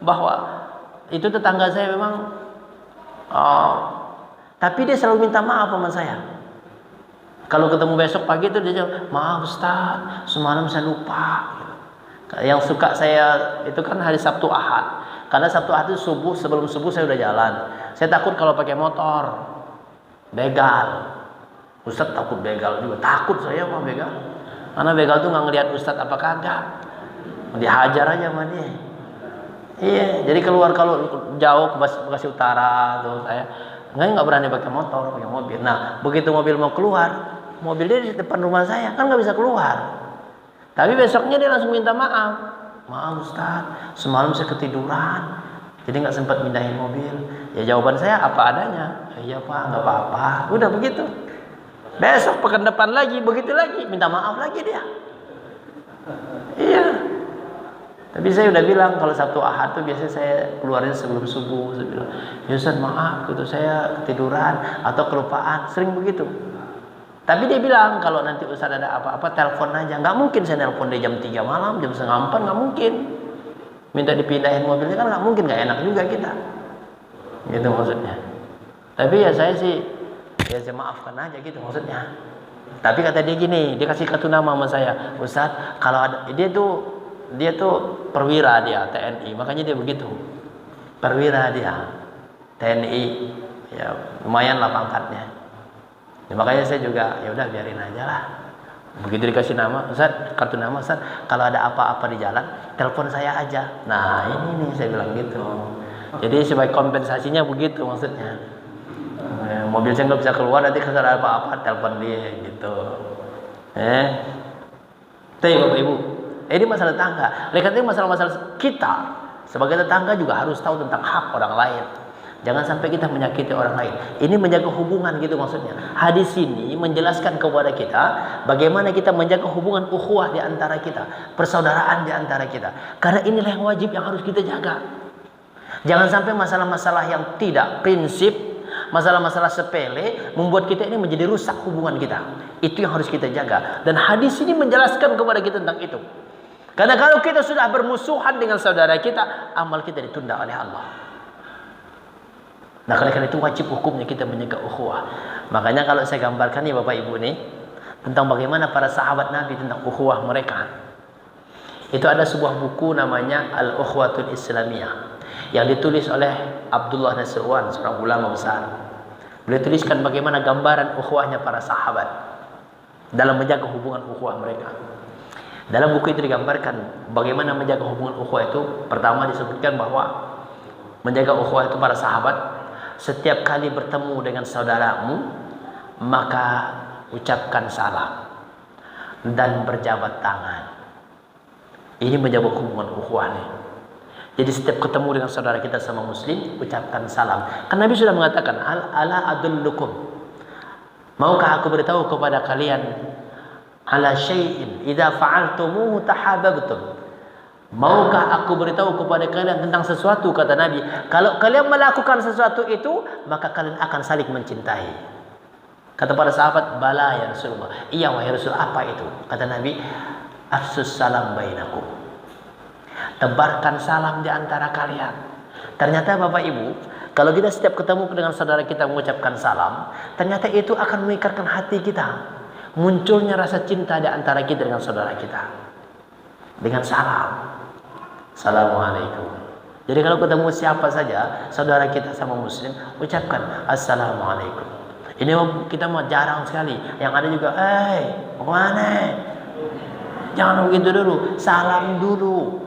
bahwa itu tetangga saya memang. Tapi dia selalu minta maaf sama saya. Kalau ketemu besok pagi itu dia jawab, maaf Ustaz, semalam saya lupa. Yang suka saya itu kan hari Sabtu Ahad. Karena Sabtu Ahad itu sebelum subuh saya udah jalan. Saya takut kalau pakai motor begal. Ustaz takut begal juga. Takut saya sama begal. Karena begal tuh nggak ngelihat Ustaz apa kagak. Dihajar aja sama dia. Iya, jadi keluar kalau jauh ke Bekasi Utara tuh saya nggak berani pakai motor, pakai mobil. Nah, begitu mobil mau keluar, mobil dia di depan rumah saya, kan nggak bisa keluar. Tapi besoknya dia langsung minta maaf. Maaf Ustaz, semalam saya ketiduran, jadi nggak sempat mindahin mobil. Ya jawaban saya apa adanya. Iya Pak, nggak apa-apa. Udah begitu. Besok pekan depan lagi, begitu lagi, minta maaf lagi dia. Iya. Tapi saya udah bilang kalau Sabtu Ahad tuh biasanya saya keluarin sebelum subuh. Saya bilang, ya Ustaz maaf gitu, saya ketiduran atau kelupaan, sering begitu. Tapi dia bilang kalau nanti Ustaz ada apa-apa telepon aja. Nggak mungkin saya nelpon di jam 3 malam, jam setengah 4, nggak mungkin. Minta dipindahin mobilnya kan nggak mungkin, nggak enak juga kita. Gitu maksudnya. Tapi ya saya sih, ya saya maafkan aja gitu maksudnya. Tapi kata dia gini, dia kasih kartu nama sama saya, Ustaz, kalau ada dia tuh perwira dia TNI, makanya dia begitu. Perwira dia TNI, ya lumayan lah pangkatnya. Ya, makanya saya juga ya udah biarin aja lah. Begitu dikasih nama, Ustaz, kartu nama Ustaz, kalau ada apa-apa di jalan, telepon saya aja. Nah ini nih saya bilang gitu. Jadi sebagai kompensasinya begitu maksudnya. Mobil saya nggak bisa keluar, nanti kalau ada apa-apa telepon dia gitu. Tapi Bapak Ibu, ini masalah tangga. Oleh karena itu masalah-masalah kita sebagai tetangga juga harus tahu tentang hak orang lain. Jangan sampai kita menyakiti orang lain. Ini menjaga hubungan gitu maksudnya. Hadis ini menjelaskan kepada kita bagaimana kita menjaga hubungan ukhuwah di antara kita, persaudaraan di antara kita. Karena inilah yang wajib yang harus kita jaga. Jangan sampai masalah-masalah yang tidak prinsip, masalah-masalah sepele membuat kita ini menjadi rusak hubungan kita. Itu yang harus kita jaga. Dan hadis ini menjelaskan kepada kita tentang itu. Karena kalau kita sudah bermusuhan dengan saudara kita, amal kita ditunda oleh Allah. Nah, karena itu wajib hukumnya kita menjaga ukhuwah. Makanya kalau saya gambarkan nih Bapak Ibu nih, tentang bagaimana para sahabat Nabi tentang ukhuwah mereka. Itu ada sebuah buku namanya Al-Ukhwatul Islamiyah yang ditulis oleh Abdullah Nasirwan, seorang ulama besar. Beliau tuliskan bagaimana gambaran ukhuwahnya para sahabat dalam menjaga hubungan ukhuwah mereka. Dalam buku itu digambarkan bagaimana menjaga hubungan ukhuwah itu. Pertama disebutkan bahwa menjaga ukhuwah itu para sahabat, setiap kali bertemu dengan saudaramu maka ucapkan salam dan berjabat tangan. Ini menjaga hubungan ukhuwah nih. Jadi setiap ketemu dengan saudara kita sama muslim, ucapkan salam. Kan Nabi sudah mengatakan, ala adullukum, maukah aku beritahu kepada kalian ala syai'in idza fa'altumuhu tahabbtum. Maukah aku beritahu kepada kalian tentang sesuatu, kata Nabi, kalau kalian melakukan sesuatu itu maka kalian akan saling mencintai. Kata para sahabat, bala ya Rasulullah. Iya wahai Rasul, apa itu? Kata Nabi, afsus salam bainakum. Tebarkan salam di antara kalian. Ternyata Bapak Ibu, kalau kita setiap ketemu dengan saudara kita mengucapkan salam, ternyata itu akan mengikatkan hati kita. Munculnya rasa cinta di antara kita dengan saudara kita. Dengan salam. Assalamualaikum. Jadi kalau ketemu siapa saja, saudara kita sama muslim, ucapkan Assalamualaikum. Ini kita mau jarang sekali. Yang ada juga, mau kemana? Jangan begitu dulu. Salam dulu.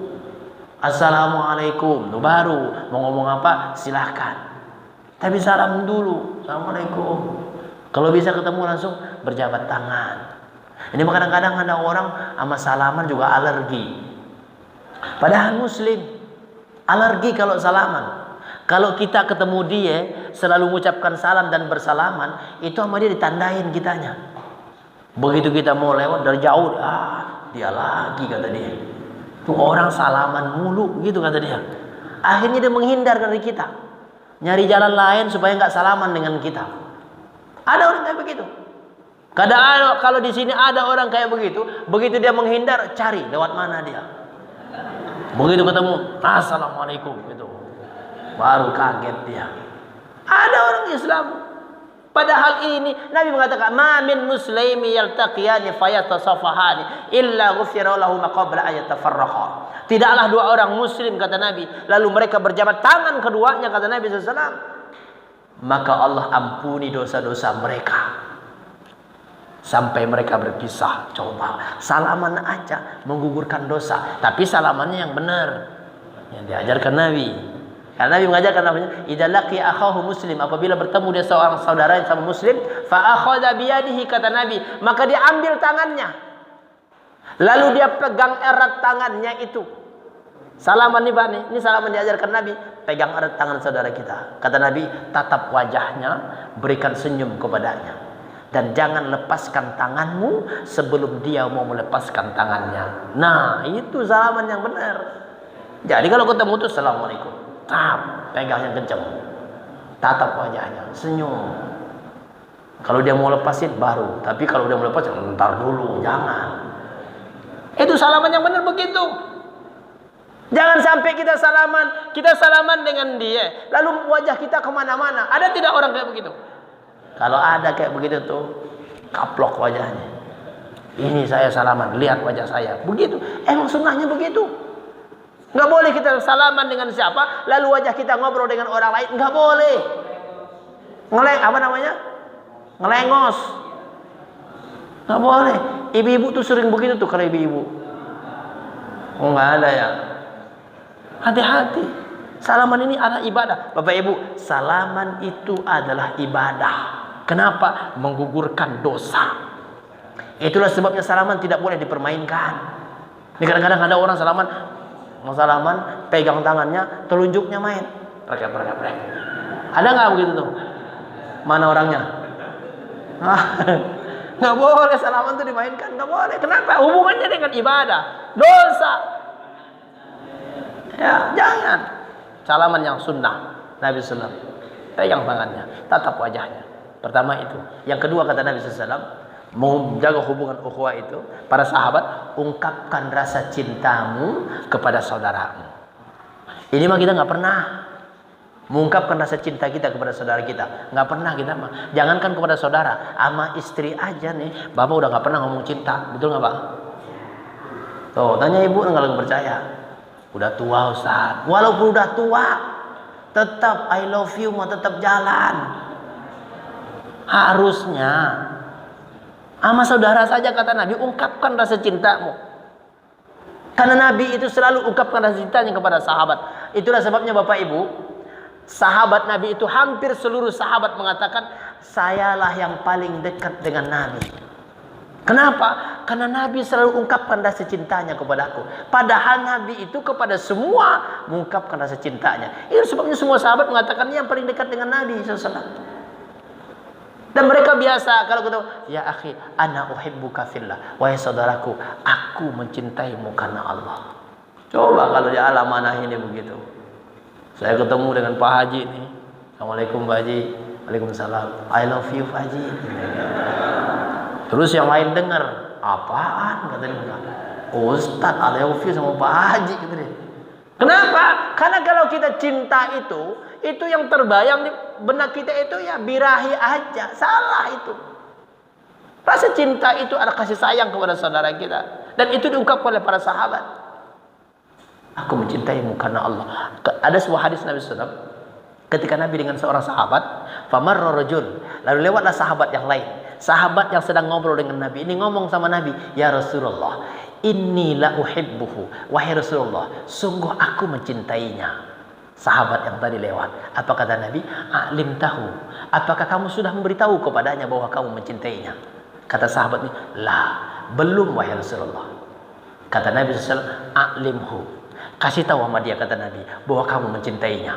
Assalamualaikum. Baru mau ngomong apa, silahkan. Tapi salam dulu. Assalamualaikum. Kalau bisa ketemu langsung berjabat tangan. Ini kadang-kadang ada orang sama salaman juga alergi. Padahal muslim alergi kalau salaman. Kalau kita ketemu dia selalu mengucapkan salam dan bersalaman, itu sama dia ditandain kitanya. Begitu kita mau lewat dari jauh, dia lagi kata dia. Tuh orang salaman mulu gitu kata dia. Akhirnya dia menghindar dari kita, nyari jalan lain supaya nggak salaman dengan kita. Ada orang kayak begitu. Kadang kalau di sini ada orang kayak begitu, begitu dia menghindar, cari lewat mana dia. Begitu ketemu, Assalamualaikum gitu, baru kaget dia. Ada orang Islam. Padahal ini Nabi mengatakan, ma min muslimi yaltaqiyani fayatasafahani illa ghufira lahu ma qabla an yatafarraqa. Tidaklah dua orang muslim, kata Nabi, lalu mereka berjabat tangan keduanya, kata Nabi SAW, maka Allah ampuni dosa-dosa mereka sampai mereka berpisah. Coba salaman aja menggugurkan dosa, tapi salamannya yang benar, yang diajarkan Nabi. Karena Nabi mengajarkan namanya, idza laqiya akhahu muslim, apabila bertemu dia seorang saudara yang sama muslim, fa akhadha biyadihi, kata Nabi, maka dia ambil tangannya, lalu dia pegang erat tangannya itu. Salaman nih Bani, ini salaman diajarkan Nabi, pegang erat tangan saudara kita. Kata Nabi, tatap wajahnya, berikan senyum kepadanya, dan jangan lepaskan tanganmu sebelum dia mau melepaskan tangannya. Nah, itu salaman yang benar. Jadi kalau ketemu tuh assalamualaikum, pegangnya kenceng, tatap wajahnya, senyum. Kalau dia mau lepasin baru, tapi kalau dia mau lepas ntar dulu, jangan. Itu salaman yang benar begitu. Jangan sampai kita salaman dengan dia, lalu wajah kita kemana-mana. Ada tidak orang kayak begitu? Kalau ada kayak begitu tuh, kaplok wajahnya. Ini saya salaman, lihat wajah saya. Begitu, emang sunnahnya begitu. Nggak boleh kita salaman dengan siapa, lalu wajah kita ngobrol dengan orang lain, nggak boleh. Ngelengos. Nggak boleh. Ibu-ibu tuh sering begitu tuh kalau ibu-ibu. Oh, nggak ada ya. Hati-hati. Salaman ini adalah ibadah. Bapak Ibu, salaman itu adalah ibadah. Kenapa? Menggugurkan dosa. Itulah sebabnya salaman tidak boleh dipermainkan. Ini kadang-kadang ada orang mau salaman, pegang tangannya, telunjuknya main. Prek. Ada nggak begitu tuh? Mana orangnya? Nggak boleh salaman itu dimainkan, nggak boleh. Kenapa? Hubungannya dengan ibadah, dosa. Ya, jangan. Salaman yang sunnah Nabi SAW, pegang tangannya, tatap wajahnya. Pertama itu. Yang kedua kata Nabi SAW, mau menjaga hubungan ukhuwah itu, para sahabat, ungkapkan rasa cintamu kepada saudaramu. Ini mah kita nggak pernah mengungkapkan rasa cinta kita kepada saudara kita, nggak pernah kita mah. Jangankan kepada saudara, sama istri aja nih, bapak udah nggak pernah ngomong cinta, betul nggak pak? Tuh, tanya ibu nggak percaya. Udah tua Ustaz, walaupun udah tua, tetap I love you mau tetap jalan. Harusnya sama saudara saja kata Nabi, ungkapkan rasa cintamu. Karena Nabi itu selalu ungkapkan rasa cintanya kepada sahabat. Itulah sebabnya Bapak Ibu, sahabat Nabi itu hampir seluruh sahabat mengatakan, sayalah yang paling dekat dengan Nabi. Kenapa? Karena Nabi selalu ungkapkan rasa cintanya kepadaku. Padahal Nabi itu kepada semua mengungkapkan rasa cintanya. Itu sebabnya semua sahabat mengatakan yang paling dekat dengan Nabi SAW. Dan mereka biasa kalau ketemu, ya akhi, ana uhibbuka fillah. Wahai saudaraku, aku mencintaimu karena Allah. Coba kalau di alam mana ini begitu. Saya ketemu dengan Pak Haji nih. Assalamualaikum Pak Haji. Waalaikumsalam. I love you Pak Haji. Terus yang lain dengar, apaan katanya? Ustaz, I love you sama Pak Haji katanya. Kenapa? Karena kalau kita cinta itu yang terbayang di benak kita itu ya birahi aja. Salah itu. Rasa cinta itu adalah kasih sayang kepada saudara kita. Dan itu diungkapkan oleh para sahabat. Aku mencintaimu karena Allah. Ada sebuah hadis Nabi SAW. Ketika Nabi dengan seorang sahabat, famarra rajul, lalu lewatlah sahabat yang lain. Sahabat yang sedang ngobrol dengan Nabi ini ngomong sama Nabi, ya Rasulullah, inni la uhibbuhu. Wahai Rasulullah, sungguh aku mencintainya. Sahabat yang tadi lewat, apa kata Nabi? Alim tahu. Apakah kamu sudah memberitahu kepadanya bahwa kamu mencintainya? Kata sahabat ini, la, belum wahai Rasulullah. Kata Nabi SAW, alimhu. Kasih tahu sama dia, kata Nabi, bahwa kamu mencintainya.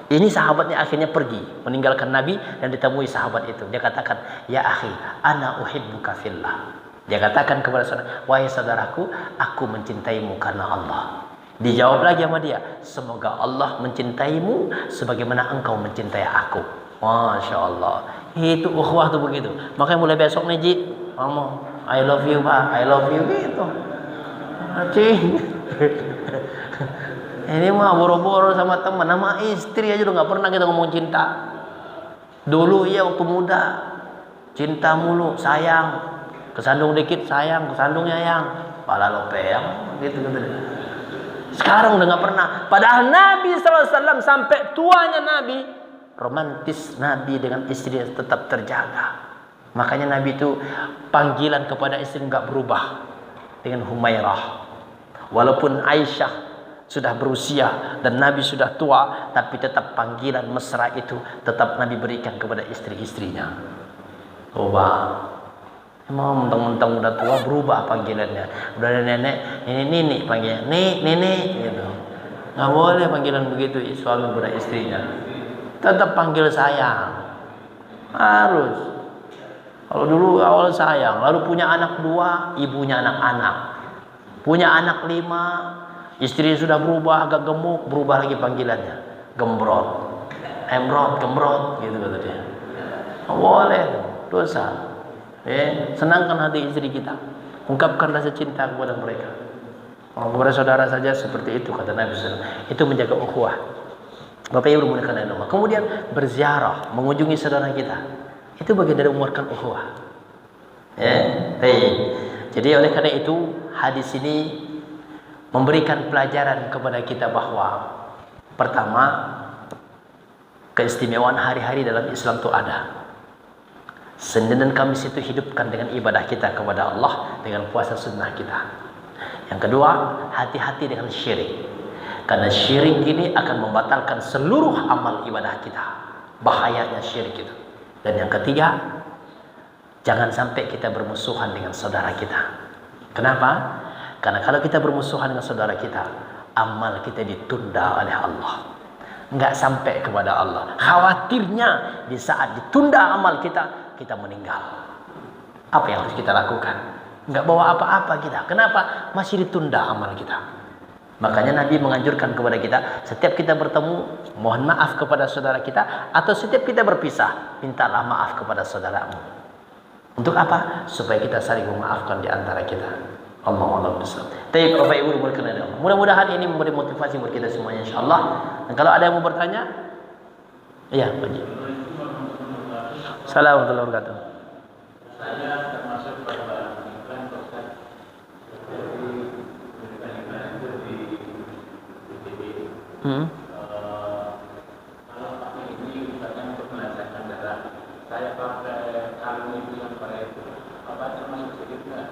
Ini sahabatnya akhirnya pergi meninggalkan Nabi dan ditemui sahabat itu. Dia katakan, ya akhi, ana uhibbuka fillah. Dia katakan kepada saudara, wahai saudaraku, aku mencintaimu karena Allah. Dijawab lagi sama dia, semoga Allah mencintaimu sebagaimana engkau mencintai aku. Masya Allah. Itu ukhuwah tuh begitu. Makanya mulai besok nih Ji, ngomong, I love you Pak, I love you gitu. Cing. Ini mah boro-boro sama teman, sama istri aja udah nggak pernah kita ngomong cinta. Dulu ya waktu muda, cinta mulu, sayang, kesandung dikit sayang, kesandungnya yang, pala lopeyang, gitu. Sekarang udah nggak pernah. Padahal Nabi SAW sampai tuanya Nabi, romantis Nabi dengan istri tetap terjaga. Makanya Nabi itu panggilan kepada istri nggak berubah dengan Humairah. Walaupun Aisyah sudah berusia dan Nabi sudah tua, tapi tetap panggilan mesra itu tetap Nabi berikan kepada istri-istrinya. Coba, emang mentang-mentang udah tua berubah panggilannya. Udah ada nenek, ini nini panggilnya, nenek gitu. Nggak boleh panggilan begitu suami kepada istrinya. Tetap panggil sayang. Harus. Kalau dulu awal sayang, lalu punya anak 2, ibunya anak-anak. Punya anak 5, Istri sudah berubah agak gemuk, berubah lagi panggilannya, gembrot, embrot, gembrot, gitu kata dia. Boleh, dosa. Senangkan hati istri kita, ungkapkan rasa cinta kepada mereka. Kepada saudara saja seperti itu kata Nabi SAW. Itu menjaga ukhuwah. Bapak Ibu menggunakan nama. Kemudian berziarah, mengunjungi saudara kita. Itu bagian dari menguatkan ukhuwah. Jadi oleh karena itu hadis ini memberikan pelajaran kepada kita bahwa pertama, keistimewaan hari-hari dalam Islam itu ada. Senin dan Kamis itu hidupkan dengan ibadah kita kepada Allah, dengan puasa sunnah kita. Yang kedua, hati-hati dengan syirik, karena syirik ini akan membatalkan seluruh amal ibadah kita. Bahayanya syirik itu. Dan yang ketiga, jangan sampai kita bermusuhan dengan saudara kita. Kenapa? Karena kalau kita bermusuhan dengan saudara kita, amal kita ditunda oleh Allah, nggak sampai kepada Allah. Khawatirnya di saat ditunda amal kita, kita meninggal. Apa yang harus kita lakukan? Nggak bawa apa-apa kita. Kenapa? Masih ditunda amal kita. Makanya Nabi menganjurkan kepada kita, setiap kita bertemu, mohon maaf kepada saudara kita, atau setiap kita berpisah, mintalah maaf kepada saudaramu. Untuk apa? Supaya kita saling memaafkan di antara kita. Allah besar. Tapi Bapak Ibu berkenan Allah. Mudah-mudahan ini memberi motivasi buat kita semuanya insyaallah. Dan kalau ada yang mau bertanya, iya, Pak Haji. Assalamualaikum warahmatullahi wabarakatuh. Saya termasuk pada iklan Ustaz dari pendidikan di ITB. Kalau pakai ini misalnya untuk melancarkan darah, saya pakai kalung itu yang pada itu, apa termasuk sedikit nggak?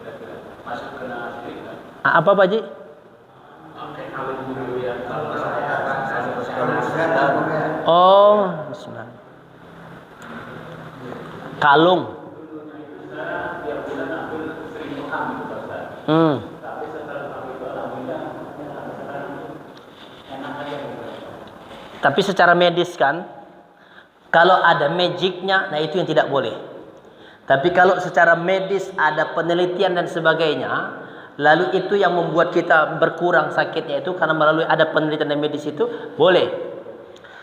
Kira-kira masuk kena sedikit nggak? Apa Pak Haji? Pakai kalung dulu ya. Kalau saya Oh, bismillah. Kalung. Tapi secara medis kan, kalau ada magicnya, nah itu yang tidak boleh. Tapi kalau secara medis ada penelitian dan sebagainya, lalu itu yang membuat kita berkurang sakitnya itu karena melalui ada penelitian dan medis itu boleh.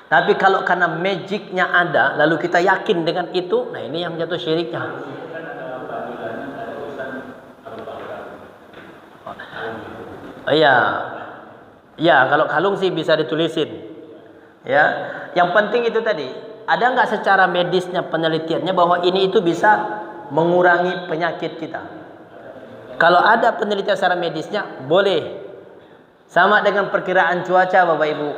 Tapi kalau karena magicnya ada, lalu kita yakin dengan itu, nah ini yang jatuh syiriknya. Oh iya, ya kalau kalung sih bisa ditulisin. Ya, yang penting itu tadi, ada nggak secara medisnya penelitiannya bahwa ini itu bisa mengurangi penyakit kita? Kalau ada penelitian secara medisnya, boleh. Sama dengan perkiraan cuaca, Bapak Ibu.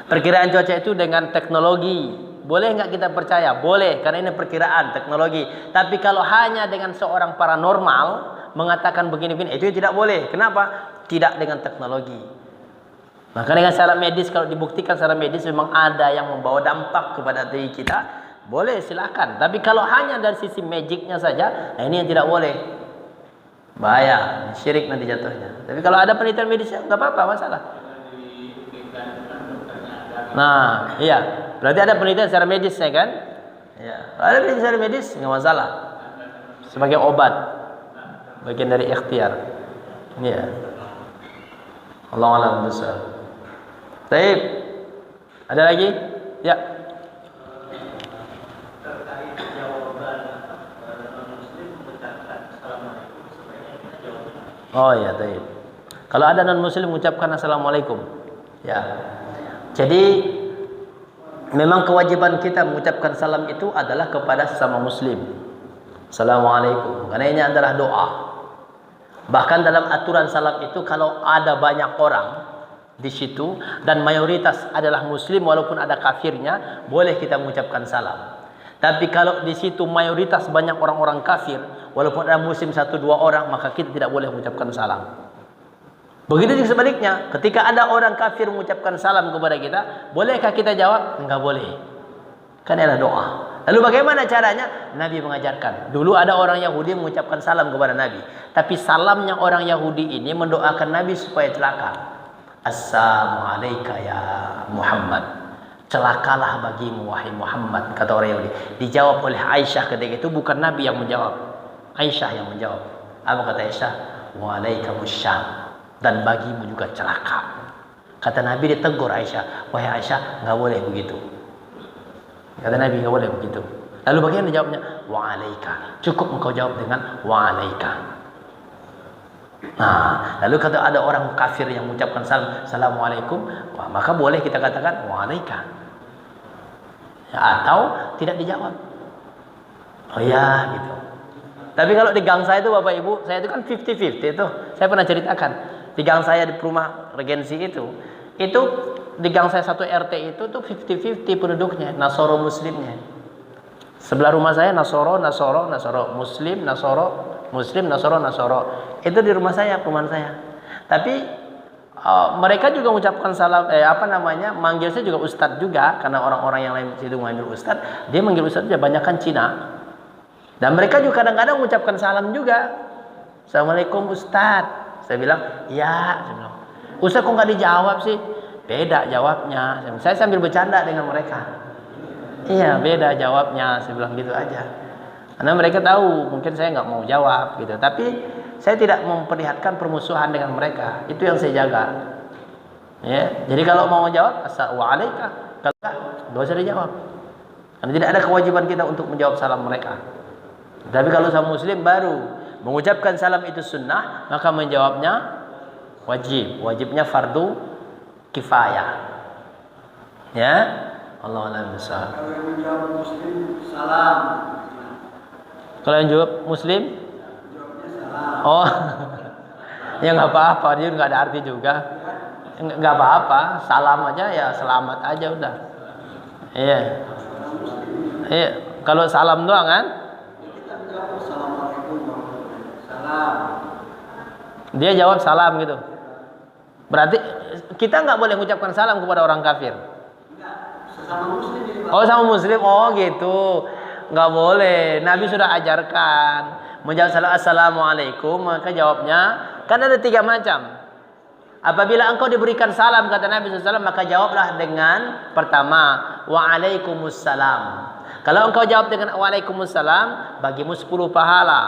Perkiraan cuaca itu dengan teknologi, boleh nggak kita percaya? Boleh, karena ini perkiraan teknologi. Tapi kalau hanya dengan seorang paranormal mengatakan begini-begini, itu tidak boleh. Kenapa? Tidak dengan teknologi. Maka dengan secara medis, kalau dibuktikan secara medis memang ada yang membawa dampak kepada diri kita, boleh silakan. Tapi kalau hanya dari sisi magicnya saja, nah ini yang tidak boleh. Bahaya, syirik nanti jatuhnya. Tapi kalau ada penelitian medisnya, nggak apa-apa, masalah. Nah, iya. Berarti ada penelitian secara medis ya kan? Ya. Kalau ada penelitian secara medis, nggak masalah. Sebagai obat, bagian dari ikhtiar. Iya. Allah alam besar. Baik. Ada lagi? Ya. Terkait jawaban non-muslim mengucapkan assalamualaikum, sebenarnya kita jawabnya. Oh ya, baik. Kalau ada non-muslim mengucapkan assalamualaikum. Ya. Jadi memang kewajiban kita mengucapkan salam itu adalah kepada sesama muslim. Assalamualaikum. Karena ini adalah doa. Bahkan dalam aturan salam itu kalau ada banyak orang di situ dan mayoritas adalah muslim walaupun ada kafirnya, boleh kita mengucapkan salam. Tapi kalau di situ mayoritas banyak orang-orang kafir, walaupun ada muslim 1-2 orang, maka kita tidak boleh mengucapkan salam. Begitu juga sebaliknya, ketika ada orang kafir mengucapkan salam kepada kita, bolehkah kita jawab? Enggak boleh. Kan adalah doa. Lalu bagaimana caranya? Nabi mengajarkan. Dulu ada orang Yahudi mengucapkan salam kepada Nabi. Tapi salamnya orang Yahudi ini mendoakan Nabi supaya celaka. Assalamualaikum ya Muhammad. Celakalah bagimu wahai Muhammad, kata orang Yahudi. Dijawab oleh Aisyah ketika itu, bukan Nabi yang menjawab. Aisyah yang menjawab. Apa kata Aisyah? Waalaikumsalam. dan bagimu juga celaka. Kata Nabi, ditegur Aisyah, wahai Aisyah, nggak boleh begitu. Kata Nabi, nggak boleh begitu. Lalu bagaimana jawabnya? Wa'alaika. Cukup engkau jawab dengan wa'alaika. Nah, lalu kata ada orang kafir yang mengucapkan salam, assalamualaikum, wah, maka boleh kita katakan wa'alaika. Ya, atau tidak dijawab. Oh ya, gitu. Tapi kalau di gang saya itu Bapak Ibu, saya itu kan 50-50 itu. Saya pernah ceritakan. Di gang saya di perumahan Regensi itu di gang saya satu RT itu tuh 50-50 penduduknya, Nasoro Muslimnya. Sebelah rumah saya Nasoro, Muslim, Nasoro. Itu di rumah saya, perumahan saya. Tapi mereka juga mengucapkan salam, manggil saya juga Ustadz juga, karena orang-orang yang lain itu manggil Ustadz, dia manggil Ustadz juga banyak kan Cina. Dan mereka juga kadang-kadang mengucapkan salam juga. Assalamualaikum Ustadz. Saya bilang, ya. Saya bilang, Ustadz kok nggak dijawab sih? Beda jawabnya. Saya sambil bercanda dengan mereka. Iya, beda jawabnya. Saya bilang gitu aja. Karena mereka tahu mungkin saya nggak mau jawab gitu. Tapi saya tidak memperlihatkan permusuhan dengan mereka. Itu yang saya jaga. Ya, jadi kalau mau jawab, assalamualaikum. Kalau nggak usah dijawab. Karena tidak ada kewajiban kita untuk menjawab salam mereka. Tapi kalau sama Muslim baru mengucapkan salam itu sunnah, maka menjawabnya wajib. Wajibnya fardu kifayah. Ya, Allah a'lam bishawab. Kalau yang menjawab Muslim salam. Kalau yang jawab Muslim, Jawabnya salam. oh, ya nggak apa-apa, dia nggak ada arti juga. Nggak apa-apa, salam aja ya, selamat aja udah. Iya. Iya, kalau salam doang kan? Kita menjawab assalamualaikum warahmatullahi wabarakatuh. Salam. Dia jawab salam gitu. Berarti kita nggak boleh mengucapkan salam kepada orang kafir. Enggak, sesama Muslim jadi Oh, sama Muslim, oh gitu. Nggak boleh. Nabi sudah ajarkan menjawab salam assalamualaikum, maka jawabnya kan ada 3 macam. Apabila engkau diberikan salam, kata Nabi SAW, maka jawablah dengan pertama, wa'alaikumussalam. Kalau engkau jawab dengan wa'alaikumussalam, bagimu 10 pahala.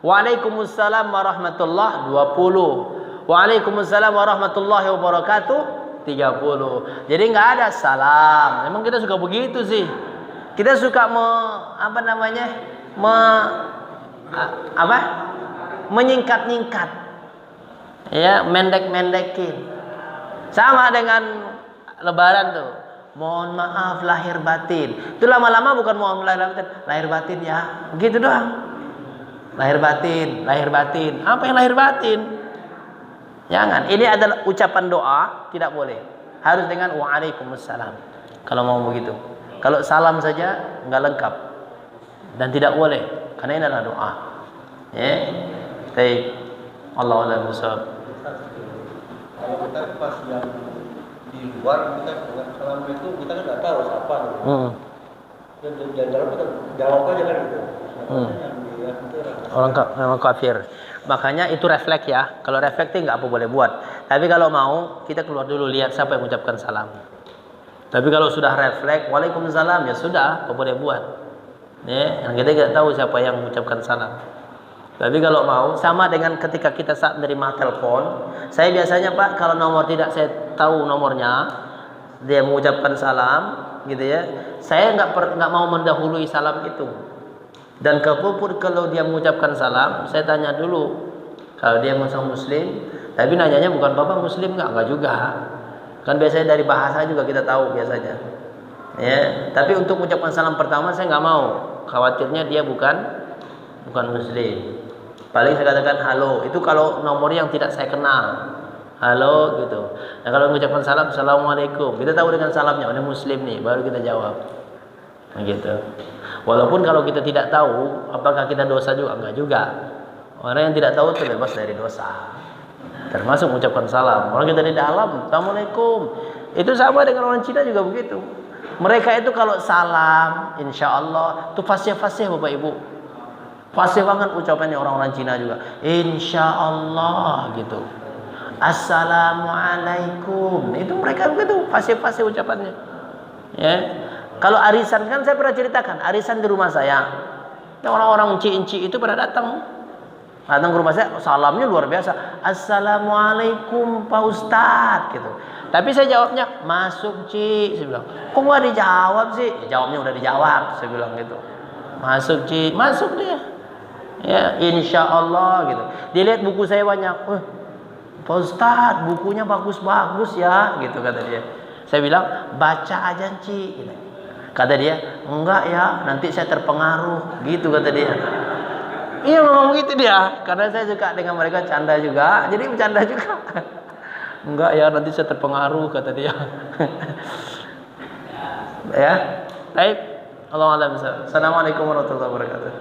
Wa'alaikumussalam warahmatullah 20. Wa'alaikumussalam warahmatullahi wabarakatuh 30. Jadi nggak ada salam. Memang kita suka begitu sih. Kita suka menyingkat-nyingkat. Ya, mendek-mendekin. Sama dengan lebaran tuh. Mohon maaf lahir batin. Itu lama-lama bukan mohon lahir batin ya. Begitu doang. Lahir batin. Apa yang lahir batin? Jangan. Ini adalah ucapan doa, tidak boleh. Harus dengan wa'alaikumussalam. Kalau mau begitu. Kalau salam saja nggak lengkap dan tidak boleh karena ini adalah doa. Ya. Baik. Allahu a'lam bishawab. Kalau kita pas yang di luar kita dengan salam itu kita kan nggak tahu siapa gitu. Dan dalam kita jawab aja kan gitu. Orang kafir. Makanya itu refleks ya. Kalau refleks nggak apa boleh buat. Tapi kalau mau kita keluar dulu lihat siapa yang mengucapkan salam. Tapi kalau sudah refleks, waalaikumsalam ya sudah, apa boleh buat. Ya, yang kita nggak tahu siapa yang mengucapkan salam. Tapi kalau mau, sama dengan ketika kita saat menerima telepon, saya biasanya Pak, kalau nomor tidak saya tahu nomornya, dia mengucapkan salam, gitu ya. Saya nggak mau mendahului salam itu. Dan kalau dia mengucapkan salam, saya tanya dulu. Kalau dia Muslim, tapi nanyanya bukan Bapak Muslim nggak juga. Kan biasanya dari bahasa juga kita tahu biasanya. Ya, tapi untuk mengucapkan salam pertama saya nggak mau. Khawatirnya dia bukan Muslim. Paling saya katakan halo. Itu kalau nomor yang tidak saya kenal. Halo gitu. Nah kalau mengucapkan salam, assalamualaikum. Kita tahu dengan salamnya, ini Muslim nih, baru kita jawab. Nah gitu. Walaupun kalau kita tidak tahu, apakah kita dosa juga? Enggak juga. Orang yang tidak tahu terbebas dari dosa. Termasuk mengucapkan salam. Orang kita di dalam, assalamualaikum. Itu sama dengan orang Cina juga begitu. Mereka itu kalau salam, insya Allah, itu fasih-fasih Bapak Ibu. Fasih banget ucapannya orang-orang Cina juga. Insya Allah gitu. Assalamualaikum. Itu mereka begitu fasih-fasih ucapannya. Ya. Kalau arisan kan saya pernah ceritakan, arisan di rumah saya. Orang-orang enci-enci itu pada datang. Datang ke rumah saya, salamnya luar biasa. Assalamualaikum Pak Ustadz gitu. Tapi saya jawabnya, masuk Ci. Saya bilang, kok nggak dijawab sih? Ya, jawabnya udah dijawab. Saya bilang gitu. Masuk Ci, masuk dia. Ya, insya Allah gitu. Dia lihat buku saya banyak. Pak Ustadz, bukunya bagus-bagus ya, gitu kata dia. Saya bilang, baca aja Ci. Gitu. Kata dia, enggak ya, nanti saya terpengaruh. Gitu kata dia. Iya ngomong gitu dia, karena saya suka dengan mereka canda juga, jadi bercanda juga. Enggak ya, nanti saya terpengaruh kata dia. Ya, baik. Allahu a'lam bishawab. Assalamualaikum warahmatullahi wabarakatuh.